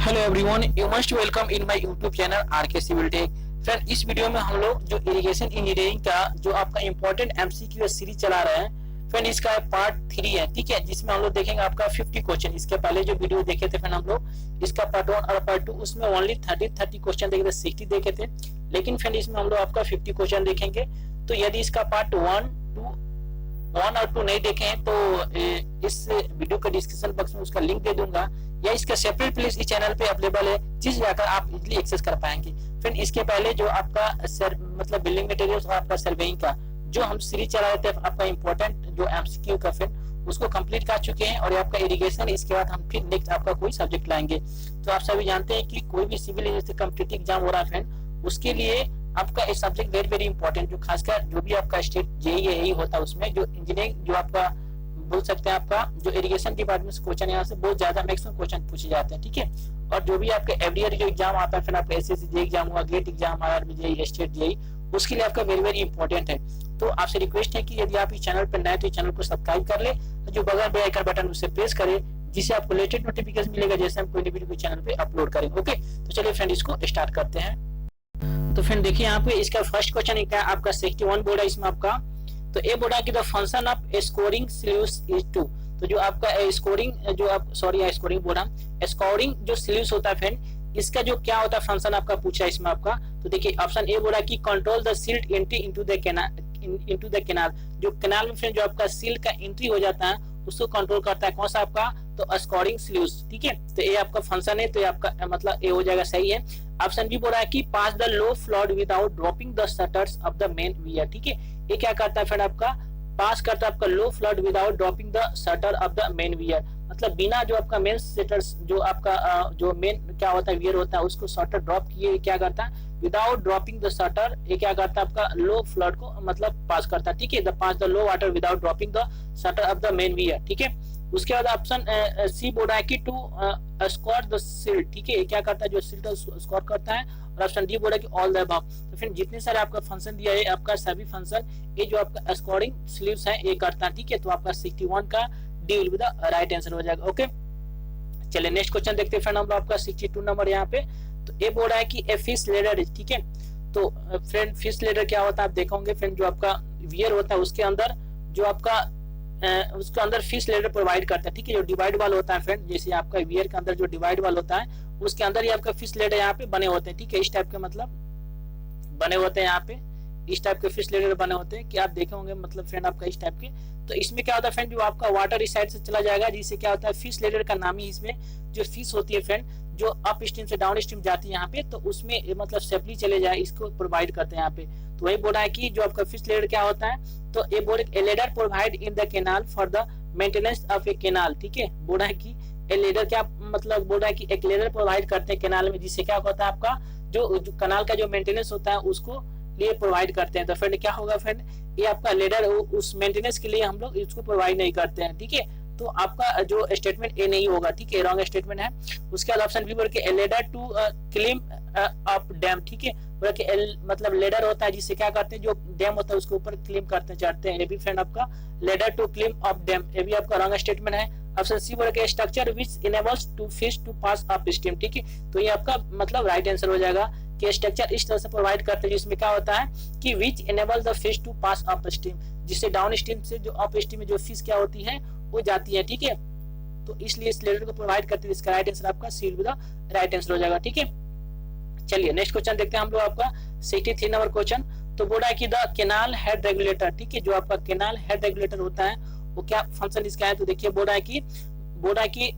Hello everyone, you must welcome in my YouTube channel RK civil tech. Friend, इस video में हम लोग जो इरिगेशन इंजीनियरिंग का जो आपका इंपॉर्टेंट एमसीक्यू सीरीज चला रहे हैं फ्रेंड, इसका पार्ट 3 है। ठीक है, जिसमें हम लोग देखेंगे आपका 50 क्वेश्चन। इसके पहले जो वीडियो देखे थे फ्रेंड हम लोग, इसका पार्ट 1 और पार्ट 2, उसमें ओनली 30 क्वेश्चन देखे थे, 60 देखे थे। लेकिन फ्रेंड इसमें हम लोग आपका 50 क्वेश्चन देखेंगे। तो यदि इसका पार्ट 1 और 2 नहीं देखे हैं तो इस वीडियो के डिस्क्रिप्शन बॉक्स में उसका लिंक दे दूंगा, या इसका सेपरेट प्लेलिस्ट इस चैनल पे अवेलेबल है, जिस जाकर आप इजीली एक्सेस कर पाएंगे। फ्रेंड, इसके पहले जो आपका मतलब बिल्डिंग मटेरियल्स और आपका सर्वेइंग का जो हम सीरीज चला रहे थे, आपका इंपॉर्टेंट जो एमसीक्यू का फ्रेंड उसको कंप्लीट कर चुके हैं। और आपका इरिगेशन, इसके बाद हम फिर नेक्स्ट आपका कोई सब्जेक्ट लाएंगे। तो आप सभी जानते हैं कि कोई भी सिविल इंजीनियरिंग कॉम्पिटिटिव एग्जाम हो रहा है फ्रेंड, उसके लिए आपका एक सब्जेक्ट वेरी वेरी इंपॉर्टेंट, जो खासकर जो भी आपका स्टेट जेईई होता है उसमें जो इंजीनियरिंग जो आपका बोल सकते हैं आपका जो इरिगेशन डिपार्टमेंट से क्वेश्चन यहाँ से बहुत ज्यादा मैक्सिमम क्वेश्चन पूछे जाते हैं। ठीक है, और जो भी आपके एवरी ईयर जो एग्जाम आता है फिर आपका एसएससी जे एग्जाम हुआ, GATE exam, RRB JE, state JE, उसके लिए आपका वेरी वेरी इंपॉर्टेंट है। तो आपसे रिक्वेस्ट है कि यदि आप इस चैनल पर नए तो इस चैनल को सब्सक्राइब कर ले, जो बगल बेल आइकन बटन उसे प्रेस करे, जिससे आपको लेटेस्ट नोटिफिकेशन मिलेगा जैसे हम कोई वीडियो चैनल पे अपलोड करेंगे। ओके, तो चलिए फ्रेंड इसको स्टार्ट करते हैं। तो फ्रेंड देखिए यहाँ पे इसका फर्स्ट क्वेश्चन है आपका 61 बोर्ड है इसमें आपका। तो ए बोर्ड है कि the function of scoring sleeves is to. तो जो आपका स्कोरिंग जो आप स्कोरिंग बोर्ड है, स्कोरिंग जो स्लीव्स होता है फ्रेंड, इसका जो क्या होता है फंक्शन आपका पूछा है इसमें आपका। तो देखिए ऑप्शन ए बोला कि control the silt entry into the canal. जो कैनाल में फ्रेंड जो आपका सिल्ट का एंट्री हो जाता है उसको कंट्रोल करता है कौन सा आपका, तो स्कोरिंग स्लीव्स। ठीक है, तो ये आपका फंक्शन है, तो ये आपका मतलब ए हो जाएगा, सही है। ऑप्शन बी बोल रहा है कि pass the low flowed without dropping the shutters of the main weir. ठीक है, ये क्या करता है फ्रेंड आपका, पास करता है आपका low flowed without dropping the shutter of the main weir. मतलब बिना जो आपका मेन शटर्स जो आपका जो मेन क्या होता है वियर होता है उसको शटर ड्रॉप किए क्या करता है, विदाउट ड्रॉपिंग द शटर, ये क्या करता है आपका लो फ्लोड को मतलब पास करता है। ठीक है, the pass the low water without dropping the shutter of the main weir. ठीक है, उसके बाद ऑप्शन सी बोल रहा है कि टू स्कोर द सिल्ट। ठीक है, क्या करता है जो सिल्ट स्कोर करता है। और ऑप्शन डी बोल रहा है कि ऑल द अबव। तो फिर जितने सारे आपका फंक्शन दिया है, आपका सभी फंक्शन ये जो आपका स्कोरिंग स्लीव्स है ये करता है। ठीक है, तो आपका 61 का D will be the right answer हो जाएगा। ओके, चलिए नेक्स्ट क्वेश्चन देखते हैं फ्रेंड हम आपका 62 नंबर यहाँ पे। तो ये बोल रहा है कि ए फिश लेडर। ठीक है, तो फ्रेंड फिश लेडर क्या होता है आप देखोगे फ्रेंड, जो आपका वियर होता है उसके अंदर जो आपका उसके अंदर फिश लेडर प्रोवाइड करता है। ठीक है, जो डिवाइड वाल होता है फ्रेंड, जैसे आपका वियर के अंदर जो डिवाइड वाल होता है उसके अंदर ही आपका फिश लेडर यहाँ पे बने होते हैं। ठीक है, इस टाइप के मतलब बने होते हैं यहाँ पे, इस टाइप के फिश लेडर बने होते हैं कि आप देखे होंगे मतलब फ्रेंड आपका इस टाइप के। तो इसमें क्या होता है फ्रेंड, जो आपका वाटर इस साइड से चला जाएगा, जिससे क्या होता है फिश लेडर का नाम ही इसमें जो फिश होती है फ्रेंड जो अप स्ट्रीम से डाउन स्ट्रीम जाती है यहाँ पे, तो उसमें मतलब सेफली चले जाए इसको प्रोवाइड करते हैं यहाँ पे। तो वही बोल रहा है कि जो आपका फिश लेडर क्या होता है, तो ये बोल a ladder provide in the canal for the maintenance of a canal. ठीक है, बोल रहा है कि ए लेडर क्या मतलब बोल रहा है कि एक लेडर प्रोवाइड करते हैं कैनाल में, जिससे क्या होता है आपका जो कैनाल का जो मेंटेनेंस होता है उसको लिए प्रोवाइड करते हैं। तो फ्रेंड क्या होगा फ्रेंड, ये आपका लेडर उस मेंटेनेंस के लिए हम लोग इसको प्रोवाइड नहीं करते हैं। ठीक है, तो आपका जो स्टेटमेंट ए नहीं होगा। ठीक है, रॉन्ग स्टेटमेंट है। उसके बाद ऑप्शन बी बोल के ladder to clean up dam. ठीक है, बोला कि मतलब लेडर होता है जिससे क्या करते हैं जो डैम होता है उसके ऊपर क्लीन करते हैं, चढ़ते हैं। ये भी फ्रेंड आपका ladder to clean up dam, ये भी आपका रॉन्ग स्टेटमेंट है। ऑप्शन सी बोला कि structure which enables to fish to pass upstream. ठीक है, तो ये आपका मतलब राइट आंसर हो जाएगा कि स्ट्रक्चर इस तरह से प्रोवाइड करते हैं जिसमें क्या होता है कि which enable the fish to pass upstream, जिससे डाउन स्ट्रीम से जो अप स्ट्रीम में जो फिश क्या होती है वो जाती है। ठीक है, तो इसलिए इस लेडर को प्रोवाइड करते हैं, इसका राइट आंसर आपका C will be the right answer हो जाएगा। ठीक है, चलिए नेक्स्ट क्वेश्चन देखते हैं हम लोग आपका 63 नंबर क्वेश्चन। तो बोला है कि द कैनाल हेड रेगुलेटर। ठीक है, जो आपका कैनाल हेड रेगुलेटर होता है वो क्या फंक्शन इसका है, तो देखिए बोल रहा है कि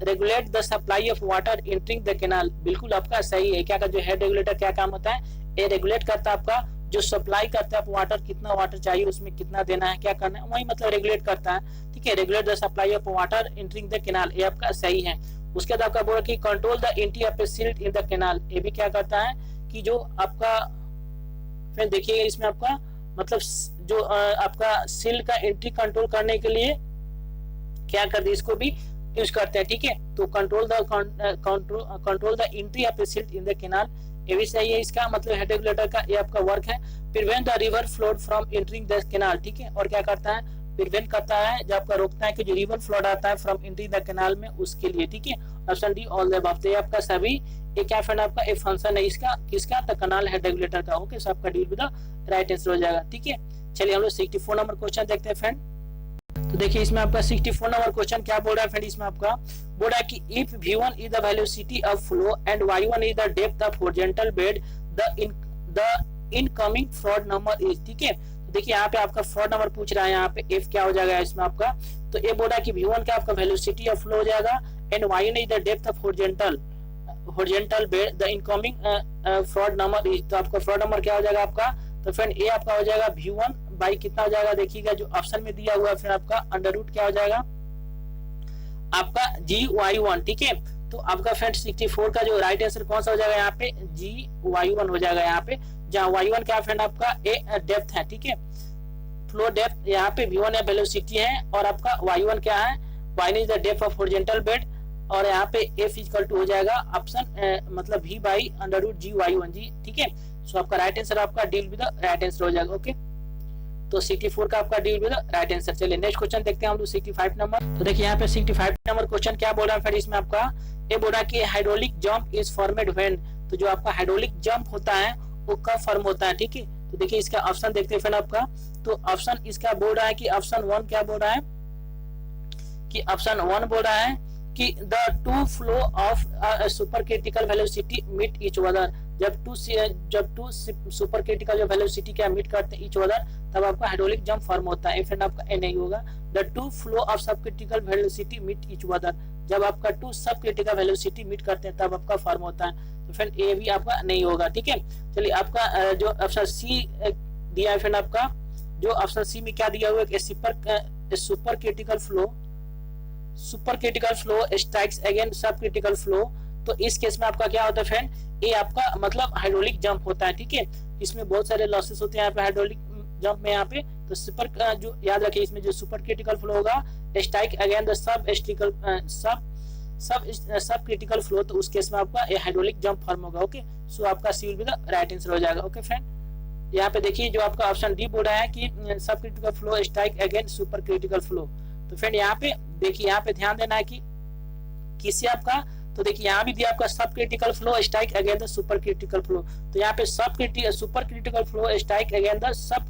regulate the supply of water entering the canal. बिल्कुल आपका सही है। क्या जो हेड रेगुलेटर क्या काम होता है, ये रेगुलेट करता है आपका जो सप्लाई करता है आप वाटर, कितना वाटर चाहिए उसमें कितना देना है, क्या करना है, वही मतलब रेगुलेट करता है। ठीक है, regulate the supply of water entering the canal, ये आपका सही है। उसके बाद आपका बोला कि control the entry of A silt in the canal, ये भी क्या करता है कि जो आपका फिर देखिएगा इसमें आपका मतलब जो आपका सिल्ट का एंट्री कंट्रोल करने के लिए क्या करते हैं, इसको भी यूज करते हैं। ठीक है, तो control the entry of A silt in the canal, ये भी सही है। इसका मतलब हेड रेगुलेटर का ये आपका वर्क है। Prevent the river flowed from entering the canal. ठीक है, और क्या करता है प्रिवेंट करता है, जो आपका रोकता है कि जो रिवर फ्लड आता है फ्रॉम एंट्री द कैनाल में, उसके लिए, ठीक है। Option D all the above. तो ये आपका सभी ये क्या फ्रेंड आपका एक फंक्शन है इसका, किसका, द कैनाल हेड रेगुलेटर का। ओके, सो आपका D will be the right answer हो जाएगा, ठीक है। चलिए हम लोग 64 नंबर क्वेश्चन देखते हैं फ्रेंड। तो देखिए इसमें आपका 64 नंबर क्वेश्चन क्या बोल रहा है फ्रेंड, इसमें आपका बोल रहा है कि if v1 is the velocity of flow and y1 is the depth of horizontal bed, the incoming fraud number is, ठीक है। तो देखिए यहाँ पे आपका फ्रॉड नंबर पूछ रहा है, यहाँ पे f क्या हो जाएगा इसमें आपका, तो ये बोल रहा है कि v1 का आपका वेलोसिटी ऑफ फ्लो हो जाएगा and y1 is the depth of horizontal bed, the incoming fraud number is. तो आपका फ्रॉड नंबर क्या हो जाएगा आपका, तो फ्रेंड ये आपका हो जाएगा v1 बाई कितना हो जाएगा, देखिएगा जो ऑप्शन में दिया हुआ है फिर आपका अंडर रूट क्या हो जाएगा आपका GY1, ठीक है। तो आपका फ्रेंड 64 का जो राइट आंसर कौन सा हो जाएगा यहाँ पे, GY1 हो जाएगा यहाँ पे, जहाँ y1 क्या फ्रेंड आपका ए डेप्थ है, ठीक है, फ्लो डेप्थ। यहाँ पे v1 है वेलोसिटी है और आपका y1 क्या है, y1 is the depth of horizontal bed, और यहाँ पे f इक्वल टू हो जाएगा ऑप्शन मतलब v by under root GY1 जी, ठीक है। सो आपका राइट आंसर आपका D will be the right answer हो जाएगा। ओके, तो 64 का आपका D will be the right answer. चलिए नेक्स्ट क्वेश्चन देखते हैं हम लोग 65 नंबर। तो देखिए यहाँ पे 65 नंबर क्वेश्चन क्या बोल रहा है फिर इसमें आपका, ये बोल रहा है कि hydraulic jump is formed when, तो जो आपका हाइड्रोलिक जंप होता है वो कब फॉर्म होता है, ठीक है। तो देखिए इसका ऑप्शन देखते हैं फिर आपका, तो ऑप्शन इसका बोल रहा है कि ऑप्शन 1 क्या बोल रहा है कि ऑप्शन 1 बोल रहा है कि the two flow of super critical velocity meet each other, जब टू सुपर क्रिटिकल जो वेलोसिटी क्या मीट करते हैं ईच अदर, तब आपका हाइड्रोलिक जंप फॉर्म होता है। फ्रेंड आपका ए नहीं होगा, the two flow of sub critical velocity meet each other, जब आपका टू सब क्रिटिकल वेलोसिटी मीट करते हैं तब आपका फॉर्म होता है। तो फ्रेंड ए भी आपका नहीं होगा, ठीक है। चलिए आपका जो ऑप्शन सी दिया है फ्रेंड आपका, जो ऑप्शन सी में क्या दिया हुआ है, super critical flow strikes again सब क्रिटिकल फ्लो। तो इस केस में आपका क्या होता है फ्रेंड, ये आपका मतलब हाइड्रोलिक जंप होता है, ठीक है। इसमें बहुत सारे लॉसेस होते हैं यहाँ पे हाइड्रोलिक जंप में यहाँ पे, तो सुपर जो याद रखिए इसमें जो सुपर क्रिटिकल फ्लो होगा strike again the sub critical flow, तो उस केस में आपका ये हाइड्रोलिक जंप फॉर्म होगा। ओके, सो आपका C will be the right answer हो जाएगा। ओके फ्रेंड, यहाँ पे देखिए जो आपका ऑप्शन डी बोल रहा है कि सब critical flow strike again super critical flow. तो फ्रेंड यहाँ पे देखिए, यहाँ पे ध्यान देना है कि किससे आपका, तो देखिए यहाँ भी दिया आपका सब critical flow strike again the super critical flow, तो यहाँ पे super critical flow strike again the sub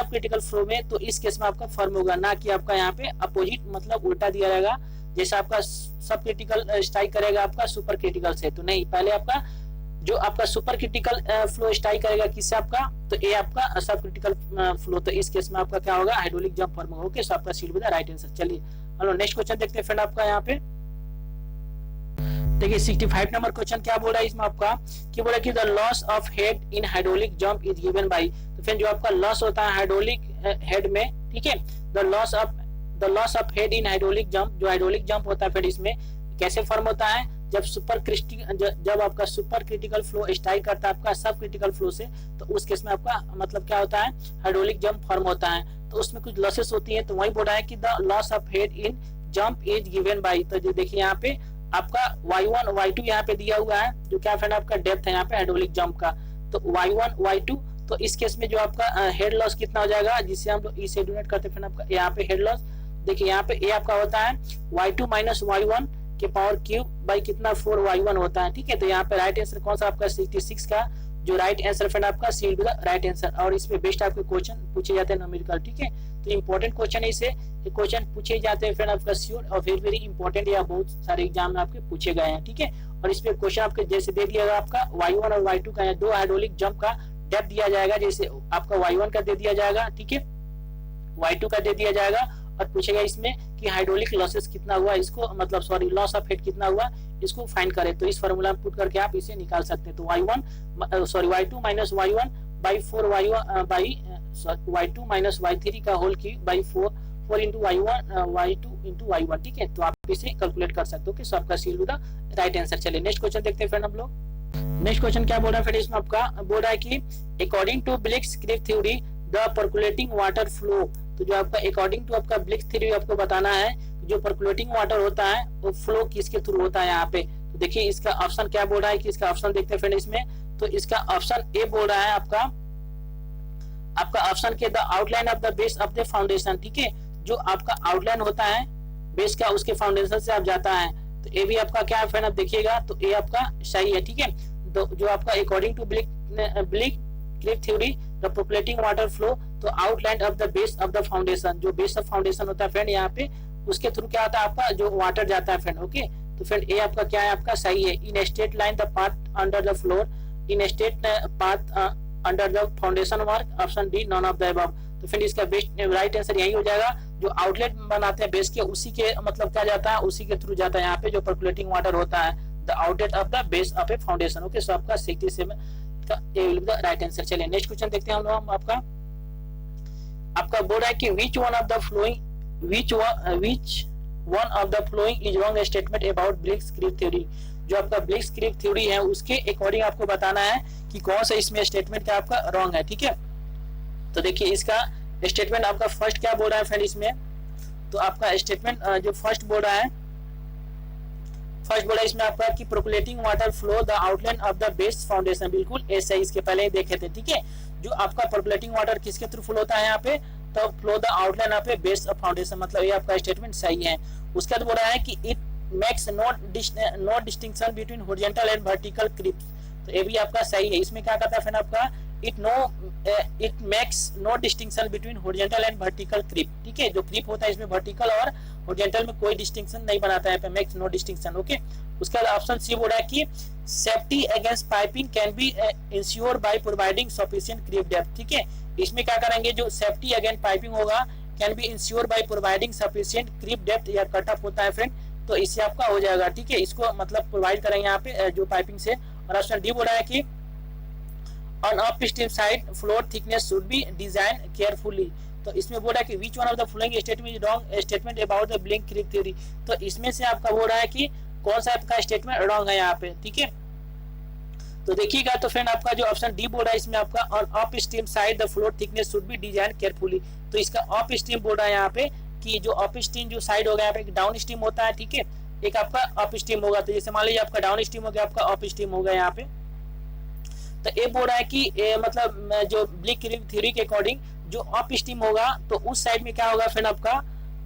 critical flow में, तो इस केस में आपका फॉर्म होगा, ना कि आपका यहाँ पे अपोजिट मतलब उल्टा दिया रहेगा, जैसे आपका सब क्रिटिकल स्ट्राइक करेगा आपका सुपर क्रिटिकल से, तो नहीं, पहले आपका जो आपका सुपर क्रिटिकल फ्लो स्ट्राइक करेगा किससे आपका, तो ये आपका सब क्रिटिकल फ्लो, तो इस केस में आपका क्या होगा, हाइड्रोलिक जंप फॉर्म होगा। ओके, सो आपका C will be the right answer. चलिए हम लोग नेक्स्ट क्वेश्चन देखते हैं फ्रेंड आपका यहाँ पे। देखिए 65 नंबर क्वेश्चन क्या बोल रहा है इसमें आपका, कि बोला कि the loss of head in hydraulic jump is given by, तो फिर जो आपका लॉस होता है हाइड्रोलिक हेड में, ठीक है, the loss of head in hydraulic jump, जो हाइड्रोलिक जंप होता है फिर इसमें कैसे फॉर्म होता है, जब आपका सुपर क्रिटिकल फ्लो स्ट्राइक करता है आपका सब क्रिटिकल फ्लो से, तो उस केस में आपका मतलब क्या होता है, हाइड्रोलिक जंप फॉर्म होता है, तो उसमें कुछ लॉसेस होती है, तो वही बोल रहा है कि the loss of head in jump is given by, तो जो देखिए यहाँ पे आपका y1 y2 यहाँ पे दिया हुआ है, जो क्या फ्रेंड आपका डेप्थ है यहाँ पे हाइड्रोलिक जंप का, तो y1 y2, तो इस केस में जो आपका हेड लॉस कितना हो जाएगा, जिससे हम लोग इसे डोनेट करते हैं आपका यहाँ पे हेड लॉस, देखिए यहाँ पे ये आपका होता है y2 माइनस y1 के पावर क्यूब बाई कितना 4y1 होता है, ठीक है। तो यहाँ पे राइट आंसर कौन सा आपका 66 का जो राइट आंसर फ्रेंड आपका C will be the right answer, और इसमें बेस्ट आपके क्वेश्चन पूछे जाते हैं न्यूमेरिकल, ठीक है। तो इंपॉर्टेंट क्वेश्चन है, इसे क्वेश्चन पूछे जाते हैं फ्रेंड आपका श्योर और वेरी इंपॉर्टेंट, या बहुत सारे एग्जाम में आपके पूछे गए हैं, ठीक है। और इस पे क्वेश्चन आपके जैसे दे दिया गया आपका y1 और y2 का, दो हाइड्रोलिक जंप का डेप्थ दिया जाएगा, जैसे आपका y1 का दे दिया जाएगा, ठीक है, y2 का दे दिया जाएगा, और पूछेगा इसमें कि हाइड्रोलिक लॉसेस कितना हुआ, इसको मतलब सॉरी लॉस ऑफ हेड कितना हुआ, इसको फाइंड करें, तो इस फार्मूला में पुट करके आप इसे निकाल सकते हैं। तो y2 minus y1 by 4 y2 minus y3 का whole cube by 4 into y2 into y1, ठीक है। तो आप इसे कैलकुलेट कर सकते हो कि सबका C will be the right answer. चलिए नेक्स्ट क्वेश्चन देखते हैं फ्रेंड हम लोग। नेक्स्ट क्वेश्चन क्या बोल रहा है फ्रेंड इसमें आपका, बोल रहा है कि according to Bligh's creep theory the percolating water flow, तो जो आपका अकॉर्डिंग टू आपका ब्लिट्ज थ्योरी आपको बताना है, जो पर्कुलेटिंग वाटर होता है वो फ्लो किसके थ्रू होता है यहाँ पे, तो देखिए इसका ऑप्शन क्या बोल रहा है कि इसका ऑप्शन देखते हैं फ्रेंड इसमें, तो इसका ऑप्शन ए बोल रहा है आपका आपका ऑप्शन के the outline of the base of the foundation, ठीक है, जो आपका आउटलाइन होता है बेस का उसके फाउंडेशन से आप जाता है, तो ए भी आपका क्या है फ्रेंड, आप देखिएगा तो ए आपका सही है, ठीक है। तो जो आपका according to Bligh's creep theory the percolating water flow तो outline of the base of the foundation, जो बेस ऑफ फाउंडेशन होता है फ्रेंड यहाँ पे उसके थ्रू क्या आता है आपका जो वाटर जाता है फ्रेंड, ओके। तो फ्रेंड ए आपका क्या है, आपका सही है। In straight line the path under the floor, in straight path under the foundation work, option D non of the above. तो फ्रेंड इसका बेस्ट राइट आंसर यही हो जाएगा, जो आउटलेट बनाते हैं बेस के उसी के मतलब क्या जाता है, उसी के थ्रू जाता है यहाँ पे जो पर्कुलेटिंग वाटर होता है, the outlet of the base of a foundation, okay. सो आपका 67 का A will be the right answer. चलिए नेक्स्ट क्वेश्चन देखते हैं हम लोग। आपका बोल रहा है कि which one of the following is wrong statement about Bligh's creep theory, जो आपका ब्लिक्स क्रीप थ्योरी है उसके अकॉर्डिंग आपको बताना है कि कौन सा इसमें स्टेटमेंट क्या आपका रॉन्ग है, ठीक है। तो देखिए इसका स्टेटमेंट आपका फर्स्ट क्या बोल रहा है फ्रेंड इसमें, तो आपका स्टेटमेंट जो फर्स्ट बोल रहा है इसमें आपका कि percolating water flow the outline of the base foundation, बिल्कुल ऐसा ही इसके पहले ही देखे थे, ठीक है। जो आपका पर्कुलेटिंग वाटर किसके थ्रू फ्लो होता है यहाँ पे, तो flow the outline of A base of foundation, मतलब ये आपका स्टेटमेंट सही है। उसके बाद बोल रहा है कि it makes no distinction between horizontal and vertical creep, तो ये भी आपका सही है। इसमें क्या करता है फ्रेंड आपका it makes no distinction between horizontal and vertical creep, ठीक है। जो क्रीप होता है इसमें वर्टिकल और हॉरिजॉन्टल में कोई डिस्टिंक्शन नहीं बनाता है, मेक्स नो डिस्टिंक्शन, ओके। उसका ऑप्शन सी बोल रहा है कि safety against piping can be insure by providing sufficient creep depth, ठीक है। इसमें क्या करेंगे, जो सेफ्टी अगेंस्ट पाइपिंग होगा can be insure by providing sufficient creep depth या कट ऑफ होता है फ्रेंड, तो इससे आपका हो जाएगा, ठीक है। इसको मतलब प्रोवाइड करेंगे यहाँ पे जो पाइपिंग से। और ऑप्शन डी बोल रहा है कि on upstream side floor thickness should be design carefully, तो इसमें बोल रहा है कि which one of the following statement is wrong statement about the blink creep theory, तो इसमें से आपका बोल रहा है कि कौन सा आपका स्टेटमेंट रॉन्ग है यहाँ पे, ठीक है। तो देखिएगा तो फ्रेंड आपका जो ऑप्शन डी बोल रहा है इसमें आपका on upstream side the floor thickness should be design carefully, तो इसका अपस्ट्रीम बोल रहा है यहाँ पे कि जो अपस्ट्रीम जो साइड होगा यहाँ पे डाउन स्ट्रीम होता है, ठीक है, एक आपका अपस्ट्रीम होगा, तो जैसे मान लीजिए आपका डाउन स्ट्रीम हो गया, आपका अपस्ट्रीम होगा यहाँ पे, तो ये बोल रहा है कि मतलब जो ब्लिक क्रीप थ्योरी के अकॉर्डिंग जो अप स्ट्रीम होगा तो उस साइड में क्या होगा फ्रेंड आपका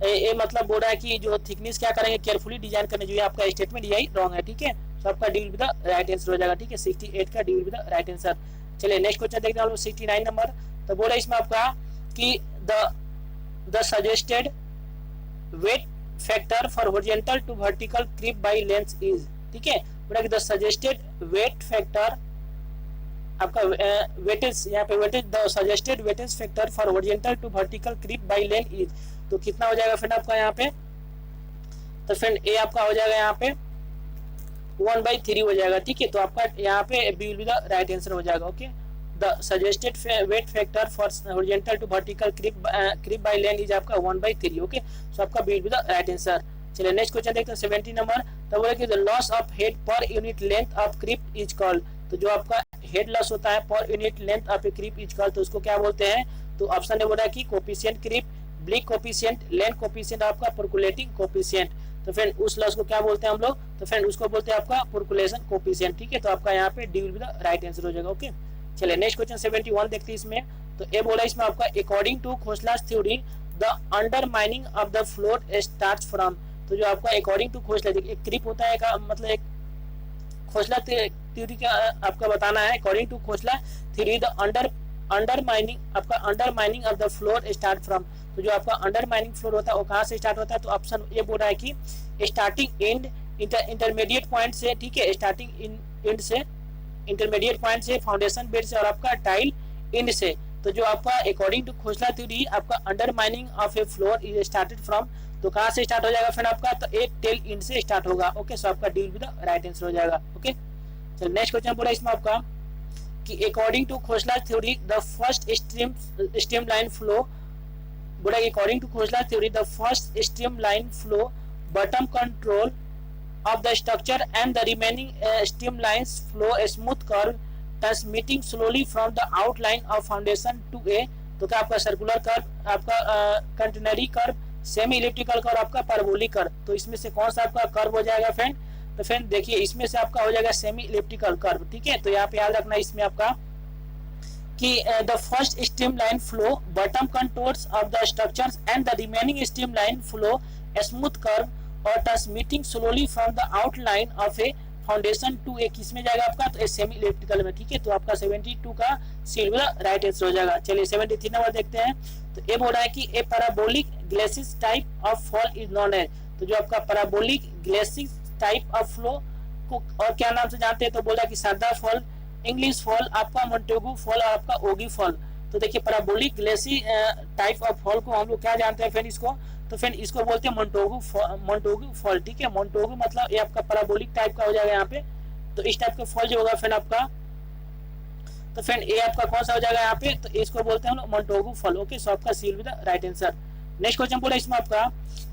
ये मतलब बोल रहा है कि जो थिकनेस क्या करेंगे केयरफुली डिजाइन करने, जो आपका स्टेटमेंट यही रॉन्ग है, ठीक है। तो आपका D will be the right answer हो जाएगा, ठीक है। 68 का D will be the right answer. चलिए नेक्स्ट क्वेश्चन देखते हैं हम लोग 69 नंबर। तो बोला इसमें आपका कि the suggested weight factor for horizontal to vertical creep by length is, ठीक है। बोला कि द सजेस्टेड वेट फैक्टर आपका वेटेज यहाँ पे weightage the suggested weightage factor for horizontal to vertical creep by length is, तो कितना हो जाएगा फ्रेंड आपका यहाँ पे, तो फ्रेंड ए आपका हो जाएगा यहाँ पे 1/3 हो जाएगा, ठीक है। तो आपका यहाँ पे B will be the right answer हो जाएगा, okay. The suggested weight factor for horizontal to vertical creep by length is आपका 1/3, ओके। सो आपका B will be the right answer. चलिए नेक्स्ट क्वेश्चन देखते हैं 70 नंबर। तो बोले कि the loss of head per unit length of creep is called, तो जो आपका हेड लॉस होता है per unit length of a creep is called, तो उसको क्या बोलते हैं, तो ऑप्शन ने बोला कि coefficient creep, Bligh coefficient, length coefficient आपका पर्कुलेटिंग कोफिशिएंट, तो फ्रेंड उस लॉस को क्या बोलते हैं हम लोग, तो फ्रेंड उसको बोलते हैं आपका पर्कुलेशन कोफिशिएंट, ठीक है। तो आपका यहाँ पे D will be the right answer हो जाएगा, ओके। चलिए नेक्स्ट क्वेश्चन 71 देखते हैं इसमें। तो ये बोला इसमें आपका according to Khosla's theory the undermining of the floor starts from, तो जो आपका अकॉर्डिंग टू खोसला एक क्रीप होता है का मतलब एक खोसला थ्योरी का आपका बताना है। According to Khosla theory the undermining आपका undermining of the floor start from, तो जो आपका अंडरमाइनिंग फ्लोर होता है वो कहाँ से स्टार्ट होता है, तो ऑप्शन ए बोल रहा है कि स्टार्टिंग एंड इंटरमीडिएट पॉइंट से, ठीक है, स्टार्टिंग एंड से इंटरमीडिएट पॉइंट से, फाउंडेशन बेड से और आपका टाइल एंड से। तो जो आपका अकॉर्डिंग टू खोसला थ्योरी आपका undermining of A floor is started from, तो कहाँ से स्टार्ट हो जाएगा फ्रेंड आपका, तो एक टेल एंड से स्टार्ट होगा, ओके। सो आपका D will be the right answer हो जाएगा, ओके। चलिए नेक्स्ट क्वेश्चन बोला इसमें आपका कि according to Khosla's theory the first streamline flow, बोला according to Khosla's theory the first streamline flow bottom control of the structure and the remaining streamlines flow a smooth curve transmitting slowly from the outline of foundation to a, तो क्या आपका circular curve, आपका कंटेनरी curve, semi elliptical curve, आपका parabolic curve, तो इसमें से कौन सा आपका कर्व हो जाएगा फ्रेंड, तो फ्रेंड देखिए इसमें से आपका हो जाएगा सेमी इलिप्टिकल कर्व, ठीक है। तो यहाँ पे याद रखना इसमें आपका कि the first streamline flow bottom contours of the structures and the remaining streamline flow smooth curve और transmitting slowly from the outline of a foundation to a किस में जाएगा आपका, तो सेमी इलिप्टिकल में। ठीक है, तो आपका 72 का सी विल बी राइट आंसर हो जाएगा। चलिए 73 नंबर देखते हैं। तो ये बोल रहा है कि a parabolic glacis type of fall is known as, तो जो आपका parabolic glacis type of flow को और क्या नाम से जानते हैं, तो बोला कि सादा फॉल, इंग्लिश फॉल, आपका मोंटेगू फॉल और आपका ओगी फॉल। तो देखिए parabolic Gleycy type of fall को हम लोग क्या जानते हैं फ्रेंड, इसको तो फ्रेंड इसको बोलते हैं मोंटेगू फॉल। ठीक है, मोंटेगू मतलब ये आपका पैराबोलिक टाइप का हो जाएगा यहाँ पे। तो इस टाइप का फॉल जो होगा फ्रेंड आपका, तो फ्रेंड ये आपका कौन सा हो जाएगा यहाँ पे, तो इसको बोलते हैं मोंटेगू फॉल। ओके, सो आपका C will be the right answer. Next question बोला इसमें आपका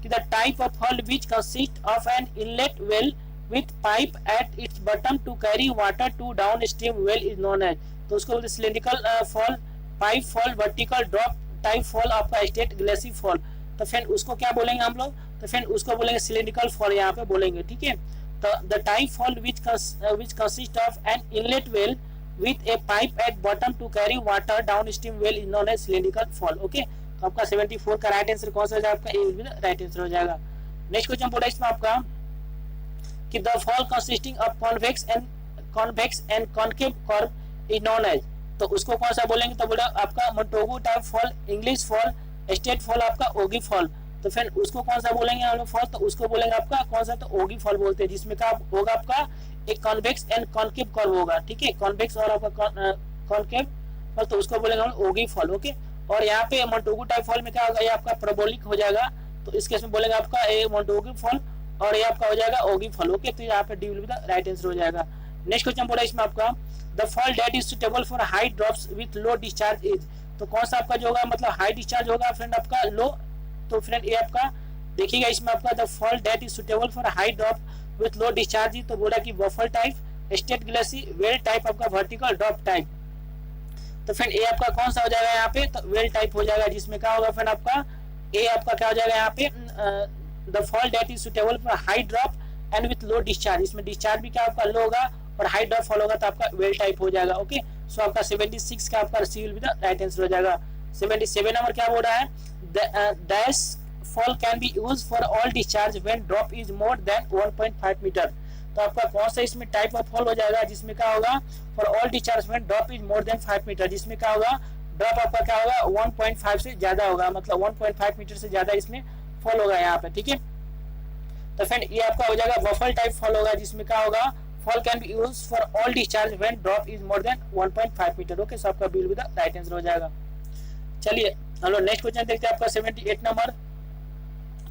कि the type of fall which consist of an inlet well with pipe at its bottom to carry water to downstream well is known as, तो उसको बोलते cylindrical fall, pipe fall, vertical drop type fall, आपका state Gleycy fall. तो friend उसको क्या बोलेंगे हम लोग, तो फ्रेंड उसको बोलेंगे cylindrical fall यहाँ पे बोलेंगे। ठीक है, तो the type fall which consist of an inlet well with a pipe at bottom to carry water downstream well is known as cylindrical fall। Okay, तो आपका 74 का राइट आंसर कौन सा हो जाएगा, आपका A will be the right answer हो जाएगा। नेक्स्ट क्वेश्चन बोला इसमें आपका कि the fall consisting of convex and concave curve is known as, तो उसको कौन सा बोलेंगे, तो बोला आपका Montague type fall, English fall, state fall, आपका ओगी फॉल। तो फिर उसको कौन सा बोलेंगे हम लोग फॉल, तो उसको बोलेंगे आपका कौन सा, तो ओगी फॉल बोलते हैं, जिसमें का होगा आपका एक कॉन्वेक्स एंड कॉनकेव कर्व होगा। ठीक है, कॉन्वेक्स और आपका कॉनकेव फॉल, तो उसको बोलेंगे हम ओगी फॉल। ओके, और यहाँ पे मोंटेगू टाइप फॉल में क्या होगा, ये आपका पैराबोलिक हो जाएगा, तो इस केस में बोलेंगे आपका ए मोंटेगू फॉल और ये आपका हो जाएगा ओगी फॉल। ओके, तो यहाँ पे D will be the right answer हो जाएगा। नेक्स्ट क्वेश्चन बोला इसमें आपका the fall that is suitable for high drops with low discharge is, तो कौन सा आपका जो होगा मतलब हाई डिस्चार्ज होगा फ्रेंड आपका लो, तो फ्रेंड ये आपका देखिएगा इसमें आपका the fall that is suitable for high drop with low discharge, तो बोला कि baffle type, state Gleycy, well type, आपका वर्टिकल ड्रॉप टाइप। तो फ्रेंड ये आपका कौन सा हो जाएगा यहाँ पे, तो वेल टाइप हो जाएगा, जिसमें क्या होगा फ्रेंड आपका ए आपका क्या हो जाएगा यहाँ पे the fall that is suitable for high drop and with low discharge, इसमें डिस्चार्ज भी क्या आपका लो होगा और हाई ड्रॉप फॉल होगा, तो आपका वेल टाइप हो जाएगा। ओके, सो आपका 76 का आपका C will be the right answer हो जाएगा। 77 नंबर क्या बोल रहा है, dash fall can be use for all discharge when drop is more than 1.5 metre, तो आपका कौन सा इसमें टाइप ऑफ फॉल हो जाएगा, जिसमें क्या होगा for all discharge when drop is more than 5 metre, जिसमें क्या होगा ड्रॉप आपका क्या होगा 1.5 से ज्यादा होगा, मतलब 1.5 मीटर से ज्यादा इसमें फॉल होगा यहाँ पे। ठीक है, तो फ्रेंड ये आपका हो जाएगा वफल टाइप फॉल होगा, जिसमें क्या होगा fall can be use for all discharge when drop is more than 1.5 metre. Okay, सो आपका will with the right answer हो जाएगा। चलिए हम लोग नेक्स्ट क्वेश्चन देखते हैं आपका 78 नंबर।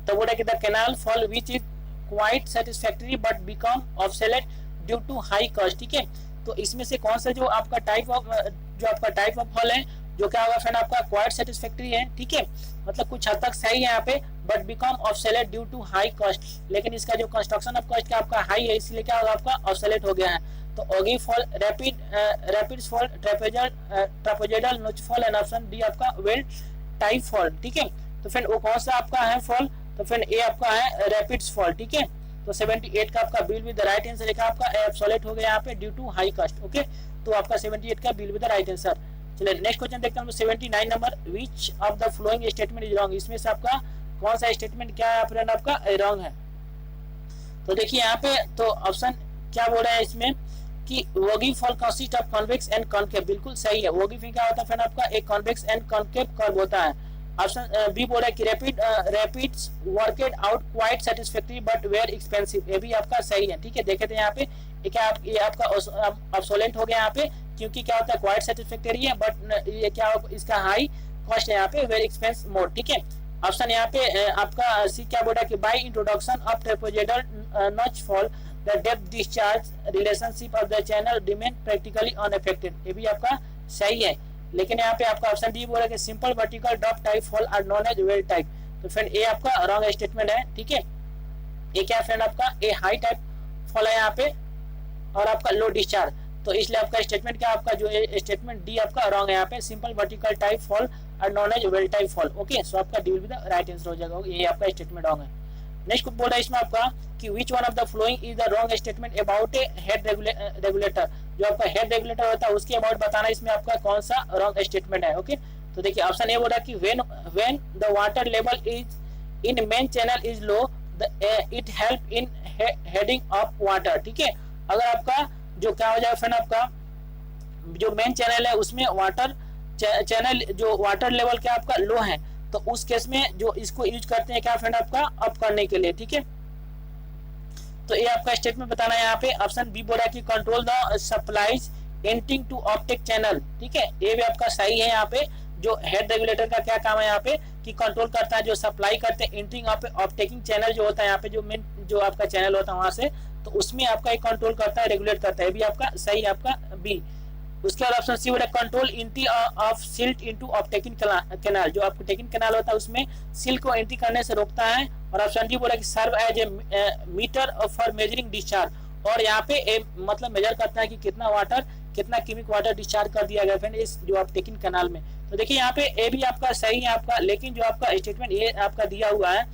तो बोला कि the canal fall which is quite satisfactory but become obsolete due to high cost. ठीक है, तो इसमें से कौन सा जो आपका टाइप ऑफ फॉल है जो क्या होगा फ्रेंड आपका क्वाइट सेटिस्फैक्टरी है। ठीक है, मतलब कुछ हद तक सही है यहाँ पे, but become obsolete due to high cost, लेकिन इसका जो कंस्ट्रक्शन ऑफ कॉस्ट का आपका हाई है, इसलिए क्या होगा आपका ऑब्सोलेट हो गया है। तो ओगी फॉल, रैपिड फॉल, ट्रापेजोइडल नोच फॉल एंड ऑप्शन डी आपका वेल टाइप फॉल। ठीक है, तो फ्रेंड वो कौन सा आपका है फॉल, तो फ्रेंड ए आपका है रैपिड्स फॉल। ठीक है, तो 78 का आपका will with the right answer लिखा आपका ऑब्सोलेट हो गया यहाँ पे due to high cost. Okay, तो आपका 78 का will with the right answer. चलिए नेक्स्ट क्वेश्चन देखते हैं 79 number. Which of the following statement is wrong, इसमें से आपका कौन सा स्टेटमेंट क्या है फ्रेंड आपका रॉन्ग है। तो देखिए यहाँ पे तो ऑप्शन क्या बोल रहा है इसमें कि वोगी fall consist of convex and concave, बिल्कुल सही है। वोगी फॉल क्या होता है फ्रेंड आपका एक कॉन्वेक्स एंड कॉनकेव कर्व होता है। ऑप्शन बी बोल रहा है कि rapids worked out quite satisfactory but were expensive, ये भी आपका सही है। ठीक है, देखे थे यहाँ पे ये आपका ऑब्सोलेट हो गया यहाँ पे, क्योंकि क्या होता है क्वाइट सेटिस्फैक्टरी है, बट ये क्या इसका हाई कॉस्ट है यहाँ पे, वेयर एक्सपेंस मोर। ठीक है, ऑप्शन यहाँ पे आपका सी क्या बोल रहा है कि by introduction of trapezoidal notch fall the depth discharge relationship of the channel remain practically unaffected, ये भी आपका सही है। लेकिन यहाँ पे आपका ऑप्शन डी बोल रहा है कि simple vertical drop type fall are known as well type, तो फ्रेंड ए आपका रॉन्ग स्टेटमेंट है। ठीक है, ये क्या फ्रेंड आपका ए हाई टाइप फॉल है यहाँ पे और आपका लो डिस्चार्ज, तो इसलिए आपका स्टेटमेंट क्या आपका जो स्टेटमेंट डी आपका रॉन्ग है यहाँ पे, simple vertical type fall are known as well type fall. Okay, सो आपका D will be the right answer हो जाएगा, ये आपका स्टेटमेंट रॉन्ग है। नेक्स्ट बोल रहा है इसमें आपका कि which one of the following is the wrong statement about A head regulator, जो आपका हेड रेगुलेटर होता है उसके अबाउट बताना इसमें आपका कौन सा रॉन्ग स्टेटमेंट है। ओके, तो देखिए ऑप्शन ए बोल रहा है कि when the water level is in main channel is low it help in heading up water. ठीक है, अगर आपका जो क्या हो जाएगा फ्रेंड, आपका जो मेन चैनल है उसमें वाटर चैनल जो वाटर लेवल क्या आपका लो है, तो उस केस में जो इसको यूज करते हैं क्या फ्रेंड आपका अप करने के लिए। ठीक है, तो ये आपका स्टेटमेंट बताना है यहाँ पे। ऑप्शन बी बोल रहा है कि control the supplies entering to offtake channel. ठीक है, ये भी आपका सही है। यहाँ पे जो हेड रेगुलेटर का क्या काम है यहाँ पे कि कंट्रोल करता है जो सप्लाई करते हैं एंट्रिंग ऑप्टिकिंग चैनल जो होता है यहाँ पे जो मेन जो आपका चैनल होता है वहां से, तो उसमें आपका एक कंट्रोल करता है रेगुलेट करता है, भी आपका सही है आपका बी। उसके बाद ऑप्शन सी बोला control entry of silt into offtaking canal, जो आपको टेकिंग कैनाल होता है उसमें सिल्ट को एंट्री करने से रोकता है। और ऑप्शन डी बोला कि serve as a meter for measuring discharge, और यहाँ पे मतलब मेजर करता है कि कितना वाटर कितना क्यूबिक वाटर डिस्चार्ज कर दिया गया फ्रेंड इस जो आप टेकिंग कैनाल में। तो देखिए यहाँ पे ए भी आपका सही है आपका, लेकिन जो आपका स्टेटमेंट ये आपका दिया हुआ है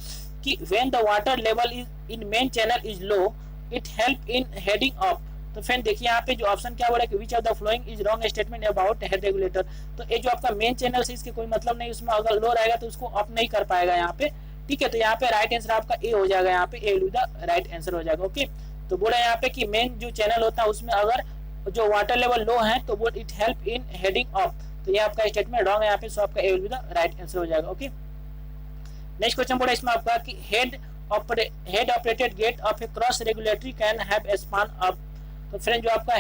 कि when the water level is in main channel is low it help in heading up. तो फ्रेंड देखिए यहाँ पे जो ऑप्शन क्या बोला कि विच of the following is wrong statement about head regulator. तो ये जो आपका मेन चैनल से इसके कोई मतलब नहीं, उसमें अगर लो रहेगा तो उसको अप नहीं कर पाएगा यहाँ पे। ठीक है, तो यहाँ पे राइट आंसर आपका ए हो जाएगा, यहाँ पे A will the right answer हो जाएगा। ओके, तो बोला यहाँ पे कि मेन जो चैनल होता है उसमें अगर जो वाटर लेवल लो है तो वो it help in heading up, तो ये आपका स्टेटमेंट रॉन्ग है यहाँ पे, सो आपका A will be the right answer हो जाएगा। ओके, नेक्स्ट क्वेश्चन बोला इसमें आपका कि head operated gate of a cross regulatory can have a span up. तो फ्रेंड जो आपका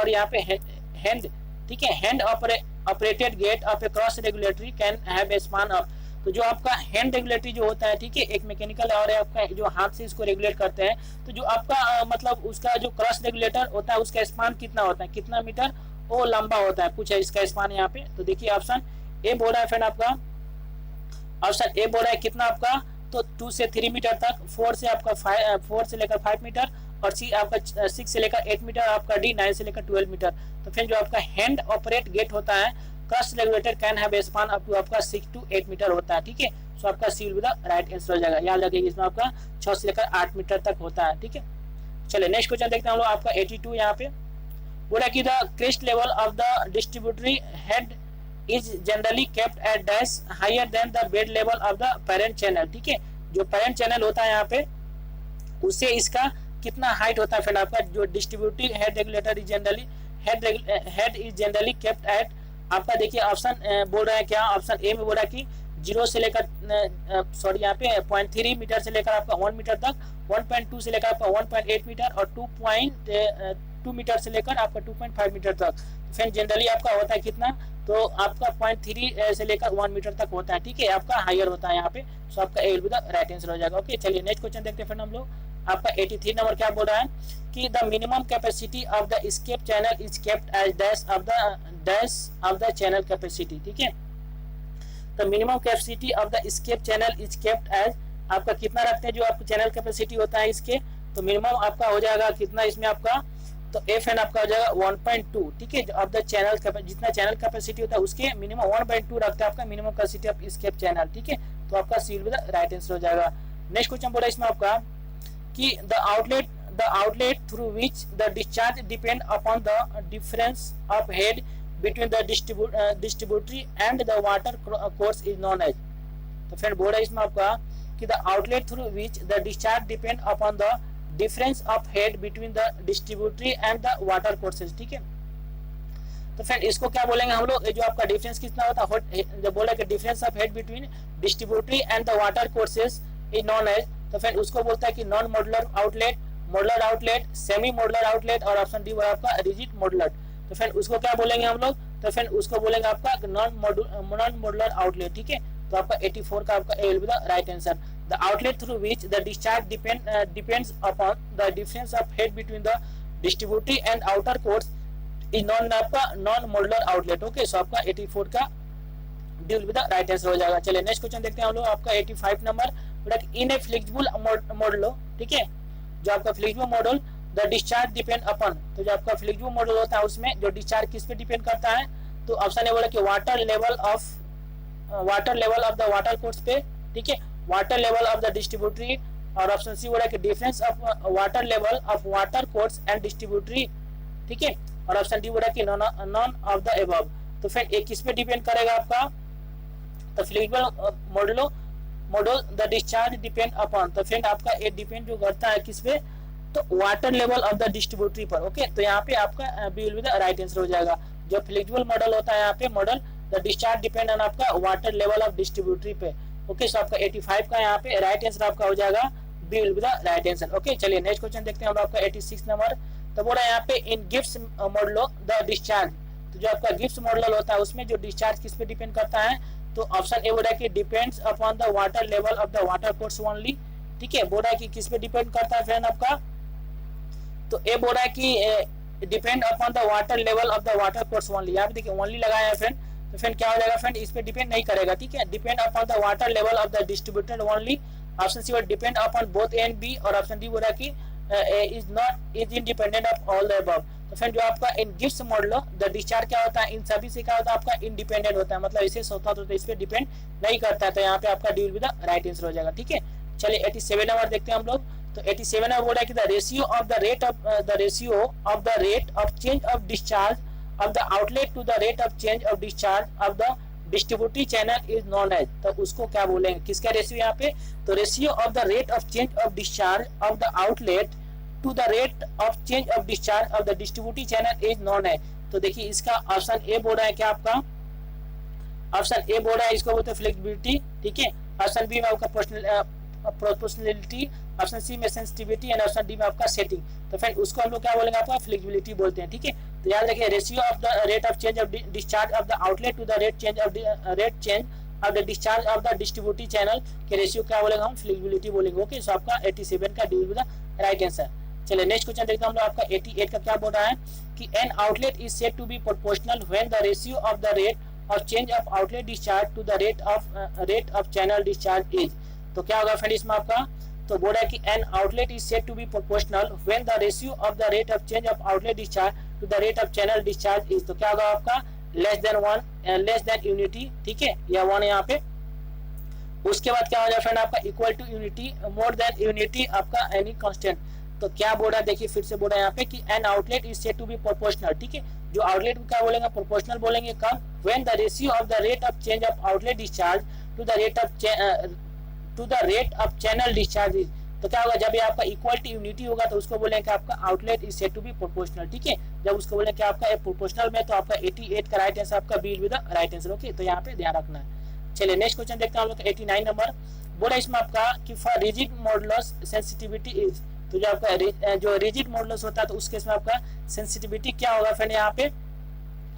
यहाँ पे हैंड, ठीक है, hand operated gate of a cross regulatory can have a span up. तो जो आपका हैंड रेगुलेटरी जो होता है, ठीक है, एक मैकेनिकल है और आपका जो हाथ से इसको रेगुलेट करते हैं, तो जो आपका मतलब उसका जो क्रॉस रेगुलेटर होता है उसका स्पान कितना होता है, कितना मीटर वो लंबा होता है, कुछ है इसका स्पान यहाँ पे। तो देखिए ऑप्शन ए बोल रहा है फ्रेंड आपका, ऑप्शन ए बोल रहा है कितना आपका, तो 2 से 3 मीटर तक, 4 से लेकर 5 मीटर, और सी आपका 6 से लेकर 8 मीटर, आपका डी 9 से लेकर 12 मीटर। तो फिर जो आपका हैंड ऑपरेट गेट होता है cross regulator can have a span up to आपका 6 to 8 मीटर होता है। ठीक है, सो आपका C will be the right answer हो जाएगा। याद रखिए इसमें आपका 6 से लेकर 8 मीटर तक होता है। ठीक है, चलिए नेक्स्ट क्वेश्चन देखते हैं हम लोग। आपका 82 यहाँ पे बोला कि the crest level of the distributary head is generally kept at dash higher than the bed level of the parent channel. ठीक है, जो पेरेंट चैनल होता है यहाँ पे उससे इसका कितना हाइट होता है फ्रेंड आपका, जो distributive head regulator is generally head is generally kept eight, आपका देखिए ऑप्शन बोल रहा है क्या, ऑप्शन ए में बोल रहा है कि 0 से लेकर यहाँ पे 0.3 मीटर से लेकर आपका 1 मीटर तक, 1.2 से लेकर आपका 1.8 मीटर, और 2.2 मीटर से लेकर आपका 2.5 मीटर तक। फिर जनरली आपका होता है कितना, तो आपका 0.3 से लेकर 1 मीटर तक होता है। ठीक है, आपका हायर होता है यहाँ पे, सो आपका A will be the right answer हो जाएगा। ओके, चलिए नेक्स्ट क्वेश्चन देखते हैं फ्रेंड हम लोग। आपका 83 नंबर क्या बोल रहा है कि the minimum capacity of the escape channel is kept as dash of the channel capacity. ठीक है, तो minimum capacity of the escape channel is kept as, आपका कितना रखते हैं जो आपका चैनल कैपेसिटी होता है इसके, तो मिनिमम आपका हो जाएगा कितना इसमें आपका, तो एफ एन आपका हो जाएगा 1.2। ठीक है, ऑफ द चैनल जितना चैनल कैपेसिटी होता है उसके मिनिमम 1.2 रखता है आपका minimum capacity of escape channel. ठीक है, तो आपका C will be the right answer हो जाएगा। नेक्स्ट क्वेश्चन बोला इसमें आपका कि the outlet through which the discharge depend upon the difference of head between the distributary and the water course is known as। तो फिर बोल रहा है इसमें आपका कि the outlet through which the discharge depend upon the difference of head between the distributary and the water courses। ठीक है, तो फ्रेंड इसको क्या बोलेंगे हम लोग, जो आपका डिफरेंस कितना होता है, जब बोला कि difference of head between distributary and the water courses is known as, तो फिर उसको बोलता है कि non modular outlet, semi modular outlet, और ऑप्शन डी आपका रिजिड मॉडुलर। तो फिर उसको क्या बोलेंगे हम लोग, तो फिर उसको बोलेंगे आपका नॉन मॉडुलर आउटलेट। ठीक है, तो आपका 84 का आपका A will be the right answer. The outlet through which the discharge depends upon the difference of head between the distributory and outer course is non आपका नॉन मॉडुलर आउटलेट। ओके, सो आपका 84 का D will be the right answer हो जाएगा। चलिए next question देखते हैं हम लोग। आपका 85 number in A flexible model, ठीक है, जो आपका flexible model the discharge depend upon, तो जो आपका फ्लेक्सिबल मॉडल होता है उसमें जो डिस्चार्ज किस पे डिपेंड करता है, तो ऑप्शन ए बोला कि water level of the water course पे, ठीक है, water level of the distributary, और ऑप्शन सी बोला कि difference of water level of water course and distributary. ठीक है, और ऑप्शन डी बोल रहा है कि नॉन ऑफ द एबव। तो फ्रेंड एक किस पे डिपेंड करेगा आपका, तो flexible model the discharge depend upon, तो फ्रेंड आपका ये डिपेंड जो करता है किस पे, तो water level of the distributary पर। ओके, तो यहाँ पे आपका B will be the right answer हो जाएगा। जो फ्लेक्सिबल मॉडल होता है यहाँ पे model the discharge depend on आपका वाटर लेवल ऑफ डिस्ट्रीब्यूटरी पे। ओके, सो आपका 85 का यहाँ पे राइट आंसर आपका हो जाएगा B will be the right answer. Okay, चलिए नेक्स्ट क्वेश्चन देखते हैं हम आपका 86 नंबर। तो बोला यहाँ पे इन गिब्स मॉडल द डिस्चार्ज, तो जो आपका गिब्स मॉडल होता है उसमें जो डिस्चार्ज किस पे डिपेंड करता है, तो ऑप्शन ए बोल रहा है कि depends upon the water level of the water course only. ठीक है, बोल रहा है कि किस पे डिपेंड करता है फ्रेंड आपका, तो ए बोल रहा है कि depend upon the water level of the water course only. यहाँ पे देखिए ओनली लगाया है फ्रेंड, तो फ्रेंड क्या हो जाएगा फ्रेंड, इस पे डिपेंड नहीं करेगा। ठीक है, depend upon the water level of the distributed only. Option C depend upon both A and B, और ऑप्शन डी बोल रहा है कि is independent of all the above. तो फ्रेंड जो आपका in Gibbs model the discharge क्या होता है, इन सभी से क्या होता है आपका इंडिपेंडेंट होता है, मतलब इसे होता है तो इस पे डिपेंड नहीं करता है। तो यहाँ पे आपका D will be the right answer हो जाएगा। ठीक है, चलिए 87 नंबर देखते हैं हम लोग। तो 87 में बोल रहा है कि the ratio of the rate of change of discharge of the outlet to the rate of change of discharge of the distributary channel is known as, तो उसको क्या बोलेंगे, किसका रेशियो यहाँ पे, तो ratio of the rate of change of discharge of the outlet to the rate of change of discharge of the distributary channel is known as. तो देखिए इसका ऑप्शन ए बोल रहा है क्या आपका, ऑप्शन ए बोल रहा है इसको बोलते हैं फ्लेक्सिबिलिटी। ठीक है, ऑप्शन बी में आपका प्रोपोर्शनलिटी, ऑप्शन सी में सेंसिटिविटी एंड ऑप्शन डी में आपका सेटिंग। तो फ्रेंड उसको हम लोग क्या बोलेंगे आपका फ्लेक्सिबिलिटी बोलते हैं। ठीक है, तो याद रखिए ratio of the rate of change of discharge of the outlet to the rate change of the discharge of the distributary channel के रेशियो क्या बोलेंगे हम, फ्लेक्सिबिलिटी बोलेंगे। ओके, सो आपका 87 का D will be the right answer. चलिए next question देखते हैं हम लोग आपका 88 का क्या बोल रहा है कि an outlet is said to be proportional when the ratio of the rate of change of outlet discharge to the rate of channel discharge is. तो क्या होगा फ्रेंड इसमें आपका, तो बोल रहा है कि an outlet is said to be proportional when the ratio of the rate of change of outlet discharge to the rate of channel discharge is. तो क्या होगा आपका लेस देन यूनिटी। ठीक है, या 1 यहाँ पे। उसके बाद क्या हो जाए फ्रेंड आपका equal to unity, more than unity आपका एनी कांस्टेंट। तो क्या बोल रहा है देखिए फिर से बोल रहा है यहाँ पे कि an outlet is said to be proportional. ठीक है, जो आउटलेट को क्या बोलेंगे प्रोपोर्शनल बोलेंगे कब, when the ratio of the rate of change of outlet discharge to the rate of channel discharge is. तो क्या होगा जब ये आपका इक्वल टू यूनिटी होगा तो उसको बोलेंगे आपका outlet is said to be proportional. ठीक है, जब उसको बोलेंगे कि आपका प्रोपोर्शनल में, तो आपका 88 का राइट आंसर आपका B will be the right answer. Okay, तो यहाँ पे ध्यान रखना है। चलिए नेक्स्ट क्वेश्चन देखते हैं हम लोग 89 नंबर। बोला इसमें आपका कि for rigid modulus sensitivity is, तो जो आपका जो रिजिड मॉडुलस होता है तो उस केस में आपका सेंसिटिविटी क्या होगा फ्रेंड यहाँ पे,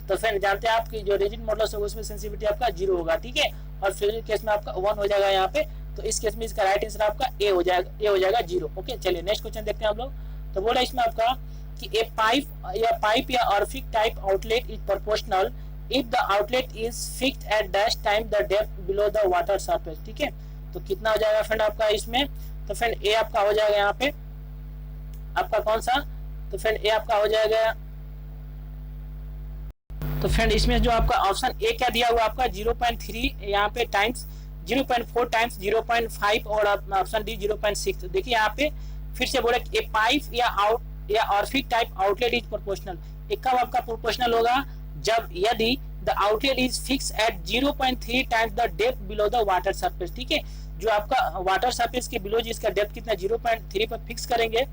तो फ्रेंड जानते हैं आप कि जो रिजिड मॉडुलस होगा उसमें सेंसिटिविटी आपका 0 होगा। ठीक है, और फिर केस में आपका 1 हो जाएगा यहाँ पे, तो इस केस में इसका राइट आंसर आपका ए हो जाएगा 0। ओके, चलिए नेक्स्ट क्वेश्चन देखते हैं हम लोग। तो बोला इसमें आपका कि ए पाइप या orifice type outlet is proportional if the outlet is fixed at dash time the depth below the water surface. ठीक है, तो कितना हो जाएगा फ्रेंड आपका इसमें, तो फ्रेंड ए आपका हो जाएगा यहाँ पे आपका कौन सा, तो फ्रेंड ए आपका हो जाएगा, तो फ्रेंड इसमें जो आपका ऑप्शन ए क्या दिया हुआ आपका 0.3 यहाँ पे टाइम्स 0.4 टाइम्स 0.5 और ऑप्शन डी 0.6। देखिए यहाँ पे फिर से बोले ए पाइप या orifice type outlet is proportional. एक कब आपका प्रोपोर्शनल होगा, जब यदि the outlet is fix eight 0.3 times the depth below the water surface. ठीक है, जो आपका वाटर सरफेस के बिलो जिसका डेप्थ कितना 0.3 पर फिक्स करेंगे,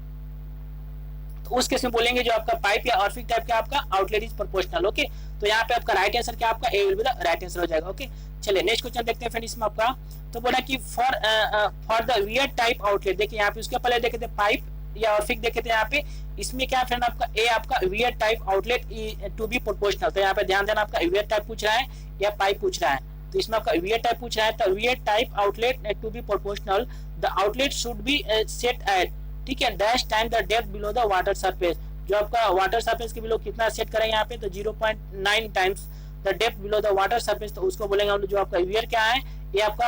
तो उस केस में बोलेंगे जो आपका पाइप या ऑर्फिक टाइप का आपका आउटलेट इज प्रोपोर्शनल। ओके, तो यहाँ पे आपका राइट आंसर क्या आपका A will be the right answer हो जाएगा। ओके, चलिए नेक्स्ट क्वेश्चन देखते हैं फ्रेंड इसमें आपका। तो बोला कि for the wear type outlet, देखिए यहाँ पे उसके पहले देखे थे पाइप या ऑर्फिक देखे थे, यहाँ पे इसमें क्या फ्रेंड आपका ए आपका weir type outlet to be proportional. तो यहाँ पे ध्यान देना आपका वियर टाइप पूछ रहा है या पाइप पूछ रहा है, तो इसमें आपका वियर टाइप पूछ रहा है, तो weir type outlet to be proportional the outlet should be set at, ठीक है, dash time the depth below the water surface. जो आपका वाटर सरफेस के बिलो कितना सेट करेंगे यहाँ पे, तो 0.9 times the depth below the water surface, तो उसको बोलेंगे हम जो आपका वियर क्या है, ये आपका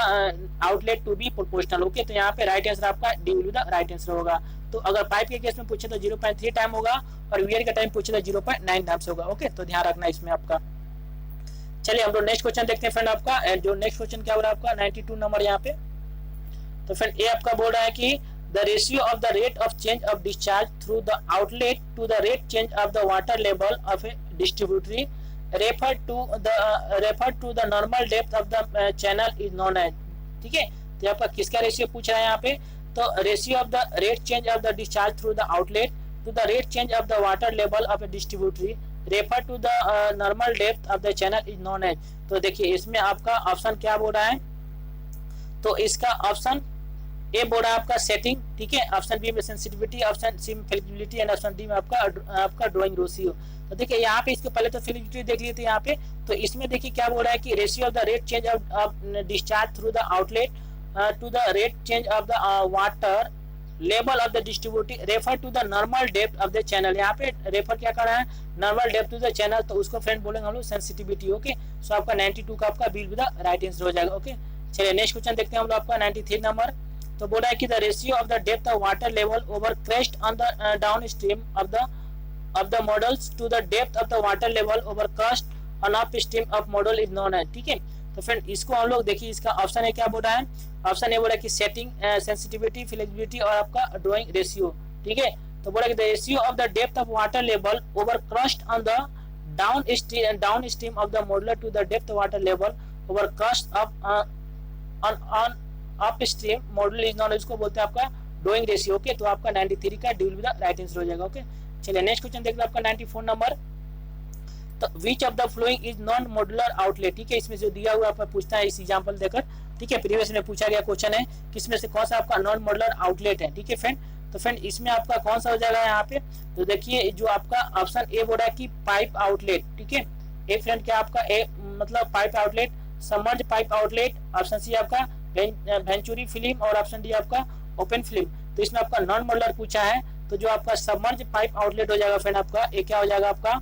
outlet to be proportional. Okay, तो यहाँ पे राइट आंसर आपका D will be the right answer होगा। तो अगर पाइप के केस में पूछे तो 0.3 टाइम होगा और वियर का टाइम पूछे तो 0.9 टाइम्स होगा। ओके, तो ध्यान रखना इसमें आपका। चलिए हम लोग नेक्स्ट क्वेश्चन देखते हैं फ्रेंड आपका, जो नेक्स्ट क्वेश्चन क्या हो रहा है आपका 92 नंबर यहाँ पे। तो फ्रेंड ए आपका बोल रहा है कि the ratio of the rate of change of discharge through the outlet to the rate change of the water level of a distributary referred to the normal depth of the channel is known as। ठीक है, तो आपका किसका ratio पूछ रहा है यहाँ पे, तो ratio of the rate change of the discharge through the outlet to the rate change of the water level of a distributary refer to the normal depth of the channel is known as. तो देखिए इसमें आपका option क्या बोल रहा है, तो इसका ऑप्शन ए बोल रहा है आपका सेटिंग, ठीक है, ऑप्शन बी में सेंसिटिविटी, ऑप्शन सी में फ्लेक्सिबिलिटी एंड ऑप्शन डी में आपका ड्राइंग रेशियो। तो देखिए यहाँ पे इसके पहले तो फ्लेक्सिबिलिटी देख लिए थे यहाँ पे, तो इसमें देखिए क्या बोल रहा है कि ratio of the rate change of discharge through the outlet to the rate change of the water level of the distributor refer to the normal depth of the channel. यहाँ पे रेफर क्या कर रहा है, normal depth to the channel, तो उसको friend बोलेंगे हम लोग सेंसिटिविटी। ओके, सो आपका 92 का आपका will with the right answer हो जाएगा। ओके, चलिए नेक्स्ट क्वेश्चन देखते हैं हम लोग आपका 93 नंबर। तो बोला है कि the ratio of the depth of water level over crest on the down stream of the models to the depth of the water level over crest on up stream of model is known है। ठीक है, तो friend इसको हम लोग देखिए, इसका option है क्या बोल रहा है, ऑप्शन ए बोला कि सेटिंग, सेंसिटिविटी, फ्लेक्सिबिलिटी और आपका ड्राइंग रेशियो। ठीक है, तो बोला कि the ratio of the depth of water level over crest on the down stream of the modular to the depth water level over crest on up stream model is known, इसको बोलते हैं आपका drawing ratio. Okay, तो आपका 93 का dual with the right answer हो जाएगा। Okay, चलिए नेक्स्ट क्वेश्चन देखते हैं आपका 94 नंबर। तो विच of the following is non modular outlet. ठीक है, इसमें जो दिया हुआ आपका पूछता है इस एग्जांपल देकर। ठीक है, प्रीवियस में पूछा गया क्वेश्चन है किसमें से कौन सा आपका नॉन मॉडुलर आउटलेट है। ठीक है फ्रेंड, तो फ्रेंड इसमें आपका कौन सा हो जाएगा यहाँ पे, तो देखिए जो आपका ऑप्शन ए बोल रहा है कि पाइप आउटलेट। ठीक है, ए फ्रेंड क्या आपका ए मतलब pipe outlet, submerge pipe outlet, option C आपका वेंचुरी फिल्म और ऑप्शन डी आपका ओपन फिल्म। तो इसमें आपका नॉन मॉडुलर पूछा है, तो जो आपका सबमर्ज पाइप आउटलेट हो जाएगा फ्रेंड आपका ए क्या हो जाएगा आपका,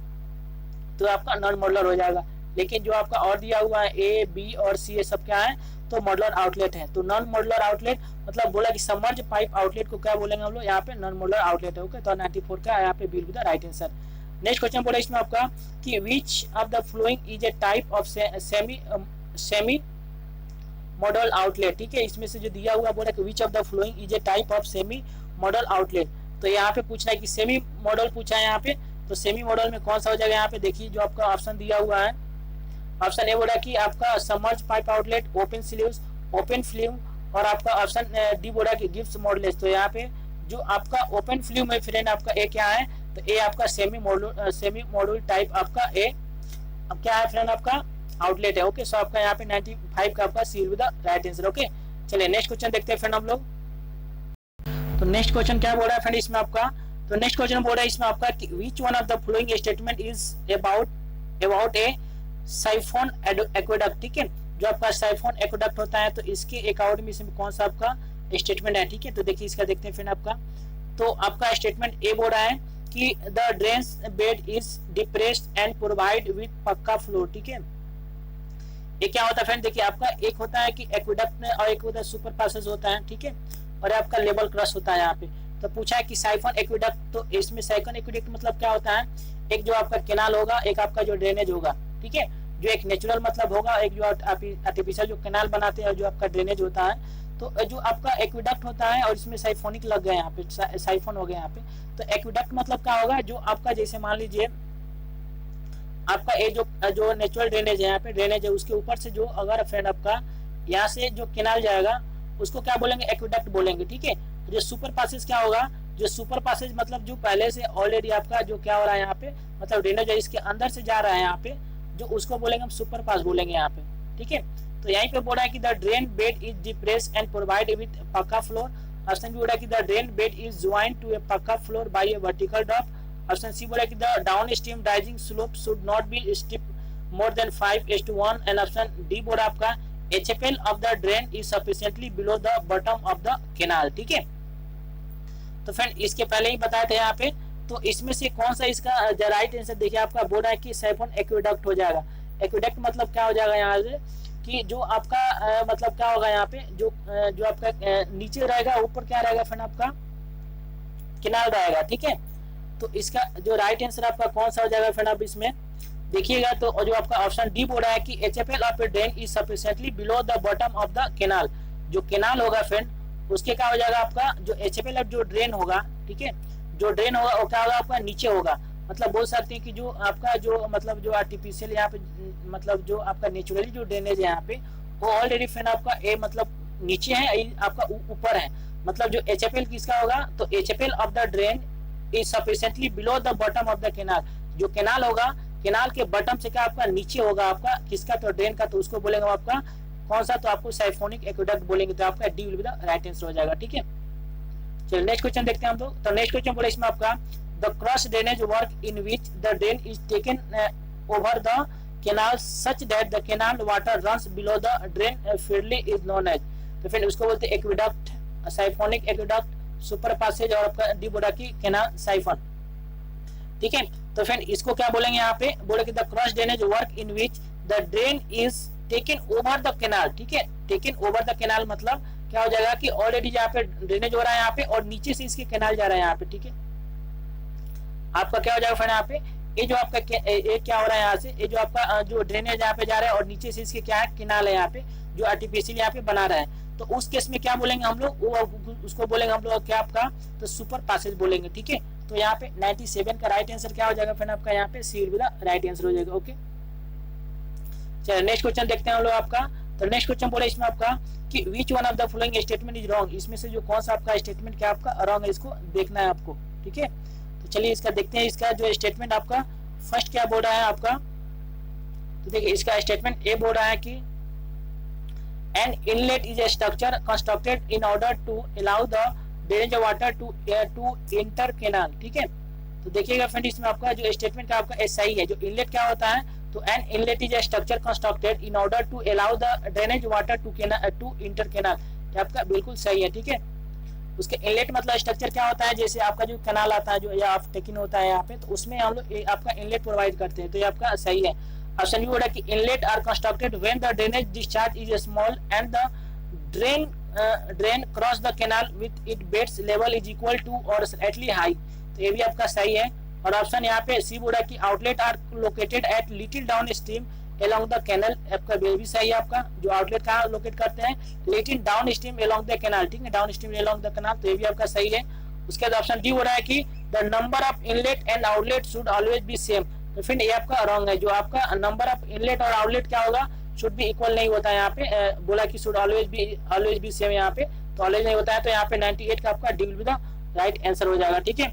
तो आपका नॉन मॉडुलर हो जाएगा। लेकिन जो आपका और दिया हुआ है ए बी और सी ये सब क्या है, तो मॉडुलर आउटलेट है। तो नॉन मॉडुलर आउटलेट मतलब बोला कि सबमर्ज पाइप आउटलेट को क्या बोलेंगे हम लोग, यहाँ पे नॉन मॉडुलर आउटलेट है। ओके, तो 94 का यहाँ पे bill with the right answer. Next question बोला इसमें आपका कि विच of the following is a type of semi model outlet. ठीक है, इसमें से जो दिया हुआ बोला कि विच of the following is a type of semi model outlet. तो यहाँ पे पूछना है कि सेमी मॉडल पूछा है यहाँ पे, तो सेमी मॉडल में कौन सा हो जाएगा यहाँ पे, देखिए जो आपका ऑप्शन दिया हुआ है, ऑप्शन ए बोला कि आपका submerge pipe outlet, open sluice, open flume और आपका ऑप्शन डी बोला कि गिब्स मॉडलेस। तो यहाँ पे जो आपका ओपन फ्ल्यूम है फ्रेंड आपका ए क्या है, तो ए आपका सेमी मॉडल टाइप आपका ए अब क्या है फ्रेंड आपका आउटलेट है। ओके, सो आपका यहाँ पे 95 का आपका C with the right answer. Okay, चलिए नेक्स्ट क्वेश्चन देखते हैं फ्रेंड हम लोग। तो नेक्स्ट क्वेश्चन क्या बोल रहा है फ्रेंड इसमें आपका, तो नेक्स्ट क्वेश्चन बोल रहा है इसमें आपका कि which one of the following statement is about A siphon aqueduct. ठीक है, जो आपका साइफोन एक्वेडक्ट होता है, तो इसके अकॉर्डिंग में इसमें कौन सा आपका स्टेटमेंट है। ठीक है, तो देखिए इसका देखते हैं फ्रेंड आपका, तो आपका स्टेटमेंट ए बोल रहा है कि the drain bed is depressed and provide with pucca floor. ठीक है, ये क्या होता है फ्रेंड, देखिए आपका एक होता है कि एक्वेडक्ट में और एक होता है सुपर पासेज होता है। ठीक है, और आपका लेवल क्रॉस होता है यहाँ पे। तो पूछा है कि साइफोन एक्वेडक्ट, तो इसमें साइफोन एक्वेडक्ट मतलब क्या होता है, एक जो आपका केनाल होगा, एक आपका जो ड्रेनेज होगा। ठीक है, जो एक नेचुरल मतलब होगा, एक जो आर्टिफिशियल जो केनाल बनाते हैं जो आपका ड्रेनेज होता है। तो जो आपका एक्वेडक्ट होता है और इसमें साइफोनिक लग गया यहाँ पे, साइफोन हो गया यहाँ पे। तो एक्वेडक्ट मतलब क्या होगा, जो आपका जैसे मान लीजिए आपका ये जो नेचुरल ड्रेनेज है यहाँ पे ड्रेनेज है, उसके ऊपर से जो अगर फ्रेंड आपका यहाँ से जो केनाल जाएगा उसको क्या बोलेंगे, एक्वेडक्ट बोलेंगे। ठीक है, जो सुपर पासेज क्या होगा, जो सुपर पासेज मतलब जो पहले से ऑलरेडी आपका जो क्या हो रहा है यहाँ पे, मतलब ड्रेनेज है इसके अंदर से जा रहा है यहाँ पे, जो उसको बोलेंगे हम सुपर पास बोलेंगे यहाँ पे। ठीक है, तो यहीं पे बोला है कि the drain bed is depressed and provide with pucca floor. Option B बोला कि the drain bed is joined to a pucca floor by a vertical drop. Option C बोला कि the down stream rising slope should not be steep more than 5:1 and option D बोला आपका HFL of the drain is sufficiently below the bottom of the canal। ठीक है, तो friend इसके पहले ही बताए थे यहाँ पे, तो इसमें से कौन सा इसका राइट आंसर देखिए आपका बोल रहा है कि साइफोन एक्वेडक्ट हो जाएगा। एक्वेडक्ट मतलब क्या हो जाएगा यहाँ से कि जो आपका मतलब क्या होगा यहाँ पे, जो आपका नीचे रहेगा, ऊपर क्या रहेगा फ्रेंड आपका केनाल रहेगा। ठीक है, तो इसका जो राइट आंसर आपका कौन सा हो जाएगा फ्रेंड आप इसमें देखिएगा, तो जो आपका ऑप्शन डी बोल रहा है कि HFL of A drain is sufficiently below the bottom of the canal. जो केनाल होगा फ्रेंड उसके क्या हो जाएगा आपका जो HFL जो ड्रेन होगा, ठीक है, जो ड्रेन होगा वो क्या होगा आपका नीचे होगा। मतलब बोल सकते हैं कि जो आपका जो मतलब जो आर्टिफिशियल यहाँ पे मतलब जो आपका नेचुरली जो ड्रेनेज है यहाँ पे वो ऑलरेडी फ्रेंड आपका ए मतलब नीचे है, आपका ऊपर है। मतलब जो HFL किसका होगा, तो HFL of the drain is sufficiently below the bottom of the canal. जो कैनाल होगा, कैनाल के बॉटम से क्या आपका नीचे होगा आपका किसका, तो ड्रेन का, तो उसको बोलेंगे आपका कौन सा, तो आपको साइफोनिक एक्वेडक्ट बोलेंगे। तो आपका D will be the right answer हो जाएगा, ठीक है। चलिए नेक्स्ट क्वेश्चन देखते हैं हम लोग। तो नेक्स्ट क्वेश्चन बोले इसमें आपका the cross drainage work in which the drain is taken over the canal such that the canal water runs below the drain freely is known as. तो फिर उसको बोलते हैं aqueduct, siphonic aqueduct, super passage और आपका D बोला कि canal siphon, ठीक है। तो फिर इसको क्या बोलेंगे यहाँ पे, बोले the cross drainage work in which the drain is taken over the canal, ठीक है। टेकन ओवर द कैनाल मतलब क्या हो जाएगा कि ऑलरेडी यहाँ पे ड्रेनेज हो रहा है यहाँ पे और नीचे से इसके कैनाल जा रहा है यहाँ पे, ठीक है। आपका क्या हो जाएगा फ्रेंड यहाँ पे, ये जो आपका ये क्या हो रहा है यहाँ से, ये जो आपका जो ड्रेनेज यहाँ पे जा रहा है और नीचे से इसके क्या है कैनाल है यहाँ पे जो आर्टिफिशियल यहाँ पे बना रहा है। तो उस केस में क्या बोलेंगे हम लोग, उसको बोलेंगे हम लोग क्या आपका, तो सुपर पैसेज बोलेंगे, ठीक है। तो यहाँ पे 97 का राइट आंसर क्या हो जाएगा फ्रेंड आपका यहाँ पे C will be the right answer हो जाएगा, ओके। चलिए नेक्स्ट क्वेश्चन देखते हैं हम लोग आपका। तो नेक्स्ट क्वेश्चन बोले इसमें आपका कि which one of the following statement is wrong. इसमें से जो कौन सा आपका स्टेटमेंट क्या आपका रॉन्ग है, इसको देखना है आपको, ठीक है। तो चलिए इसका देखते हैं, इसका जो स्टेटमेंट आपका फर्स्ट क्या बोल रहा है आपका। तो देखिए इसका स्टेटमेंट ए बोल रहा है कि an inlet is a structure constructed in order to allow the drainage of water to enter canal, ठीक है। तो देखिएगा फ्रेंड इसमें आपका जो स्टेटमेंट का आपका सही है। जो इनलेट क्या होता है, तो an inlet is a structure constructed in order to allow the drainage water to enter canal, आपका बिल्कुल सही है, ठीक है। उसके इनलेट मतलब स्ट्रक्चर क्या होता है, जैसे आपका जो कैनाल आता है जो या आप टेकिन होता है यहाँ पे, तो उसमें हम लोग आपका इनलेट प्रोवाइड करते हैं, तो ये आपका सही है। ऑप्शन बी बोला कि inlet are constructed when the drainage discharge is small and the drain cross the canal with it beds level is equal to और स्लाइटली हाई, तो ये भी आपका सही है। और ऑप्शन यहाँ पे सी बोला कि outlet are located at little down stream along the canal, आपका भी सही है। आपका जो आउटलेट कहाँ लोकेट करते हैं, little down stream along the canal, ठीक है, down stream along the canal, तो ये भी आपका सही है। उसके बाद ऑप्शन डी हो रहा है कि the number of inlet and outlet should always be same, तो फिर ये आपका रॉन्ग है। जो आपका नंबर ऑफ इनलेट और आउटलेट क्या होगा, शुड भी इक्वल नहीं होता है यहाँ पे, बोला कि शुड ऑलवेज बी सेम यहाँ पे, तो ऑलवेज नहीं होता है। तो यहाँ पे 98 का आपका D will be the right answer हो जाएगा, ठीक है।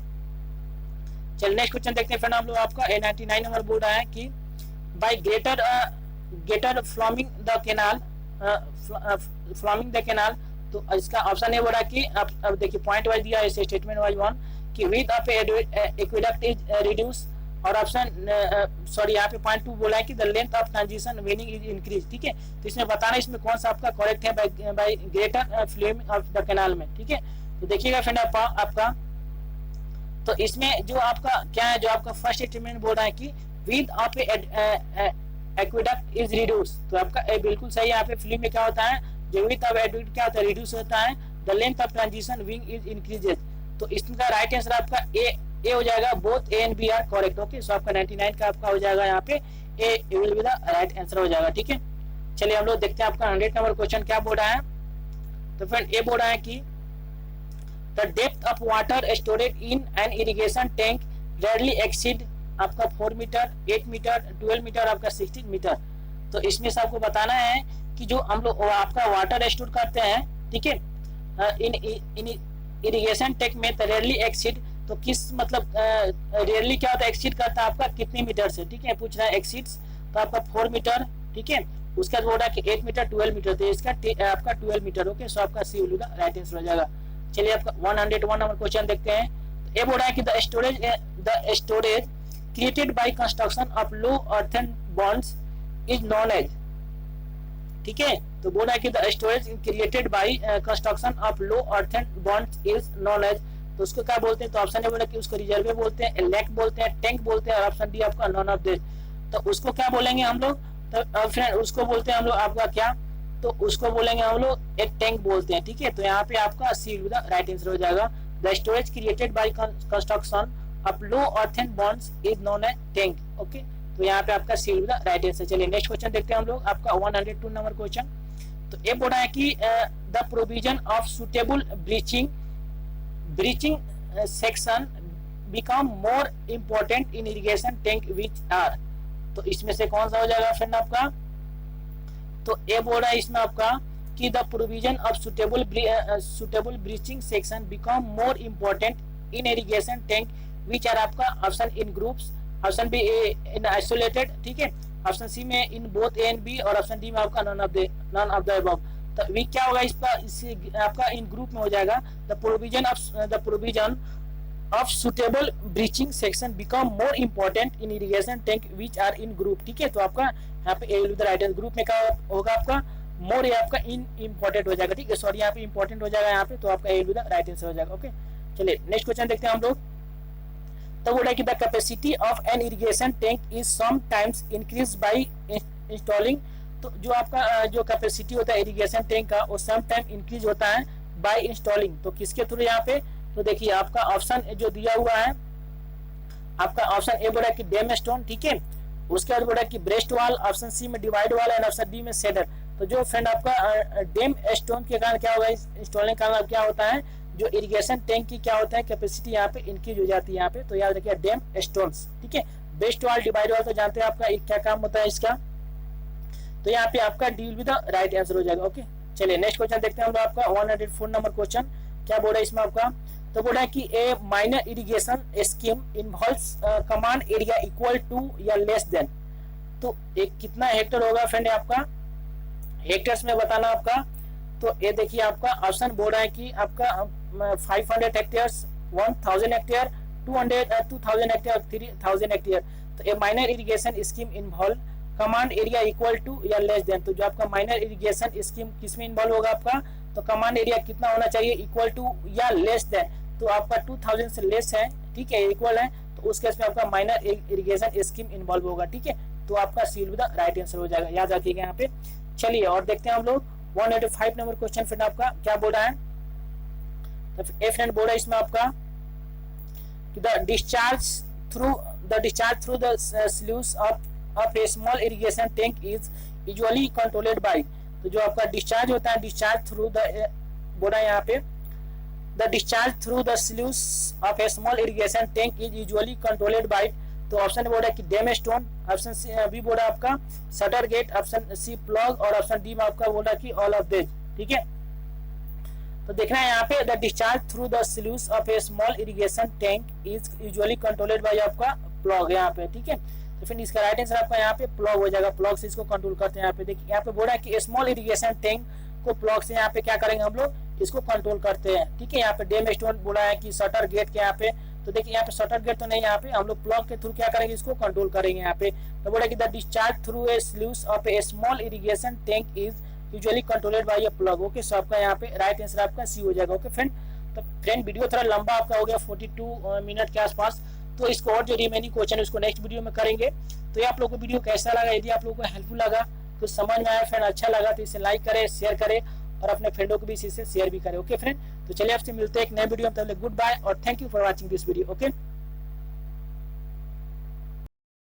चलिए नेक्स्ट क्वेश्चन देखते हैं फ्रेंड हम लोग आपका 99 नंबर बोल रहा है कि बाय ग्रेटर फ्लॉमिंग द कैनाल, तो इसका ऑप्शन ए बोल रहा है कि अब देखिए पॉइंट वाइज दिया है स्टेटमेंट वाइज वन कि width of aqueduct is reduce, और ऑप्शन सॉरी यहाँ पे पॉइंट 2 बोला है कि the length of transition वेनिंग is increase, ठीक है। तो इसमें बताना इसमें कौन सा आपका करेक्ट है by greater fluming of the canal में, ठीक है। तो देखिएगा फ्रेंड आपका, तो इसमें जो आपका क्या है, जो आपका फर्स्ट स्टेटमेंट बोल रहा है कि width of aqueduct is reduce, तो आपका ए बिल्कुल सही है। यहाँ पे फिल्म में क्या होता है, जो विथ ऑफ एक्वेडक्ट क्या होता है, रिड्यूस होता है। The length of transition wing is increases, तो इसका राइट आंसर आपका ए हो जाएगा। Both A and B are correct, okay. सो आपका 99 का आपका हो जाएगा यहाँ पे A will be the right answer हो जाएगा, ठीक है। चलिए हम लोग देखते हैं आपका 100 नंबर क्वेश्चन क्या बोल रहा है। तो फ्रेंड ए बोल रहा है कि the depth of water storage in an irrigation tank rarely exceed आपका 4 मीटर, 8 मीटर, 12 मीटर, आपका 16 मीटर। तो इसमें से आपको बताना है कि जो हम लोग आपका वाटर स्टोर करते हैं, ठीक है, इन इरिगेशन टैंक में रेयरली एक्सीड, तो किस मतलब रेयरली क्या होता है, एक्सीड करता है आपका कितने मीटर से, ठीक है, पूछ रहा है एक्सीड्स, तो आपका 4 मीटर, ठीक है। उसके बाद बोल रहा है कि 8 मीटर, 12 मीटर, तो इसका आपका 12 मीटर, ओके। सो आपका C will be the right answer हो जाएगा। चलिए आपका 101 नंबर क्वेश्चन देखते हैं। ये बोल रहा है कि the storage created by construction of low earthen bonds is known as, ठीक है। तो बोल रहा है कि the storage created by construction of low earthen bonds is known as, तो उसको क्या बोलते हैं, तो ऑप्शन ए बोला कि उसको रिजर्वे बोलते हैं, लेक बोलते हैं, टैंक बोलते हैं, और ऑप्शन डी आपका नॉन ऑफ दिस। तो उसको क्या बोलेंगे हम लोग, तो फ्रेंड उसको बोलते हैं हम लोग आपका क्या, तो उसको बोलेंगे हम लोग एक टैंक बोलते हैं, ठीक है। तो यहाँ पे आपका C will be the right answer हो जाएगा। The storage created by construction of low earthen bonds is known as tank, okay. तो यहाँ पे आपका C will be the right answer. चलिए नेक्स्ट क्वेश्चन देखते हैं हम लोग आपका 102 नंबर क्वेश्चन। तो ये बोल रहा है कि the provision of suitable breaching section become more important in irrigation tank which are, तो इसमें से कौन सा हो जाएगा फ्रेंड आपका, तो ये बोल रहा है इसमें आपका कि the provision of suitable breaching section become more important in irrigation tank which are आपका option in groups, option B in isolated, ठीक है, ऑप्शन सी में in both A and B, और ऑप्शन डी में आपका नॉन ऑफ द अबव। तो वी क्या होगा इसका, इससे आपका इन ग्रुप में हो जाएगा the provision of suitable breaching section become more important in irrigation tank which are in group, ठीक है। तो आपका यहाँ पे A will be the right answer, group में क्या होगा आपका मोर, ये आपका इन इम्पोर्टेंट हो जाएगा, ठीक है, सॉरी यहाँ पे इम्पोर्टेंट हो जाएगा यहाँ पे, तो आपका A will be the right answer हो जाएगा। ओके, चलिए नेक्स्ट क्वेश्चन देखते हैं हम लोग। तो बोला कि the capacity of an irrigation tank is sometimes increase by installing, तो जो आपका जो कैपेसिटी होता है इरिगेशन टैंक का वो सम टाइम इंक्रीज होता है बाय इंस्टॉलिंग, तो किसके थ्रू यहाँ पे, तो देखिए आपका ऑप्शन जो दिया हुआ है आपका ऑप्शन ए बोला कि डैम स्टोन, ठीक है, उसके बाद बोला कि ब्रेस्ट वाल, ऑप्शन सी में डिवाइड वाल एंड ऑप्शन डी में सेडर। तो जो फ्रेंड आपका डैम स्टोन के कारण क्या होगा, इंस्टॉलिंग के कारण क्या होता है, जो इरिगेशन टैंक की क्या होता है कैपेसिटी यहाँ पे इंक्रीज हो जाती है यहाँ पे, तो याद रखिए डैम स्टोन्स, ठीक है। ब्रेस्ट वाल डिवाइड वाल तो जानते हैं आपका क्या काम होता है इसका, तो यहाँ पे आपका D will be the right answer हो जाएगा। ओके, चलिए नेक्स्ट क्वेश्चन देखते हैं हम लोग आपका 104 नंबर क्वेश्चन क्या बोल रहा है इसमें आपका, तो बोल रहा है कि a minor irrigation scheme involves command area equal to या लेस देन, तो एक कितना हेक्टर होगा फ्रेंड आपका, हेक्टर्स में बताना आपका, तो ये देखिए आपका ऑप्शन बोल रहा है कि आपका 500 हेक्टेयर्स, 1000 हेक्टेयर, 2000 हेक्टेयर, 3000 हेक्टेयर। तो ये minor irrigation scheme involve command area equal to या लेस देन, तो जो आपका माइनर इरिगेशन स्कीम किसमें इन्वॉल्व होगा आपका, तो कमांड एरिया कितना होना चाहिए, इक्वल टू या लेस देन, तो आपका 2000 से लेस है, ठीक है, इक्वल है, तो उस केस में आपका माइनर इरिगेशन स्कीम इन्वॉल्व होगा, ठीक है, तो आपका C will be the right answer हो जाएगा, याद रखिएगा यहाँ पे। चलिए और देखते हैं हम लोग 185 नंबर क्वेश्चन फ्रेंड आपका क्या बोल रहा है, तो ए फ्रेंड बोल रहा है इसमें आपका कि the discharge through the sluice of a small irrigation tank is usually controlled by, तो जो आपका डिस्चार्ज होता है, डिस्चार्ज थ्रू द बोल रहा है यहाँ पे the discharge through the sluice of a small irrigation tank is usually controlled by, तो ऑप्शन बोल रहा है कि dam stone, option C B बोल रहा है आपका shutter gate, option C plug, और ऑप्शन डी में आपका बोल रहा है कि ऑल ऑफ दिस, ठीक है। तो देखना है यहाँ पे the discharge through the sluice of a small irrigation tank is usually controlled bye आपका प्लग यहाँ पे, ठीक है, तो फिर इसका राइट आंसर आपका यहाँ पे प्लग हो जाएगा, प्लग से इसको कंट्रोल करते हैं यहाँ पे। देखिए यहाँ पे बोल रहा है कि स्मॉल इरिगेशन टैंक को प्लग से यहाँ पे क्या करेंगे हम लोग, इसको कंट्रोल करते हैं, ठीक है। यहाँ पे डैम स्टोन बोला है कि शटर गेट के यहाँ पे, तो देखिए यहाँ पे शटर गेट तो नहीं, यहाँ पे हम लोग प्लग के थ्रू क्या करेंगे, इसको कंट्रोल करेंगे यहाँ पे। तो बोला कि the discharge through a sluice of a small irrigation tank is usually controlled by a plug. Okay, सो आपका यहाँ पे राइट आंसर आपका सी हो जाएगा। ओके फ्रेंड, तो फ्रेंड वीडियो थोड़ा लंबा आपका हो गया 42 मिनट के आसपास, तो इसको और जो रिमेनिंग क्वेश्चन है उसको नेक्स्ट वीडियो में करेंगे। तो ये आप लोगों को वीडियो कैसा लगा, यदि आप लोगों को हेल्पफुल लगा, कुछ समझ में आया फ्रेंड, अच्छा लगा तो इसे लाइक करें, शेयर करें और अपने फ्रेंडों को भी इसे शेयर भी करें। ओके फ्रेंड, तो चलिए आपसे मिलते हैं एक नए वीडियो में, तब तक गुड बाय और thank you for watching this video. Okay.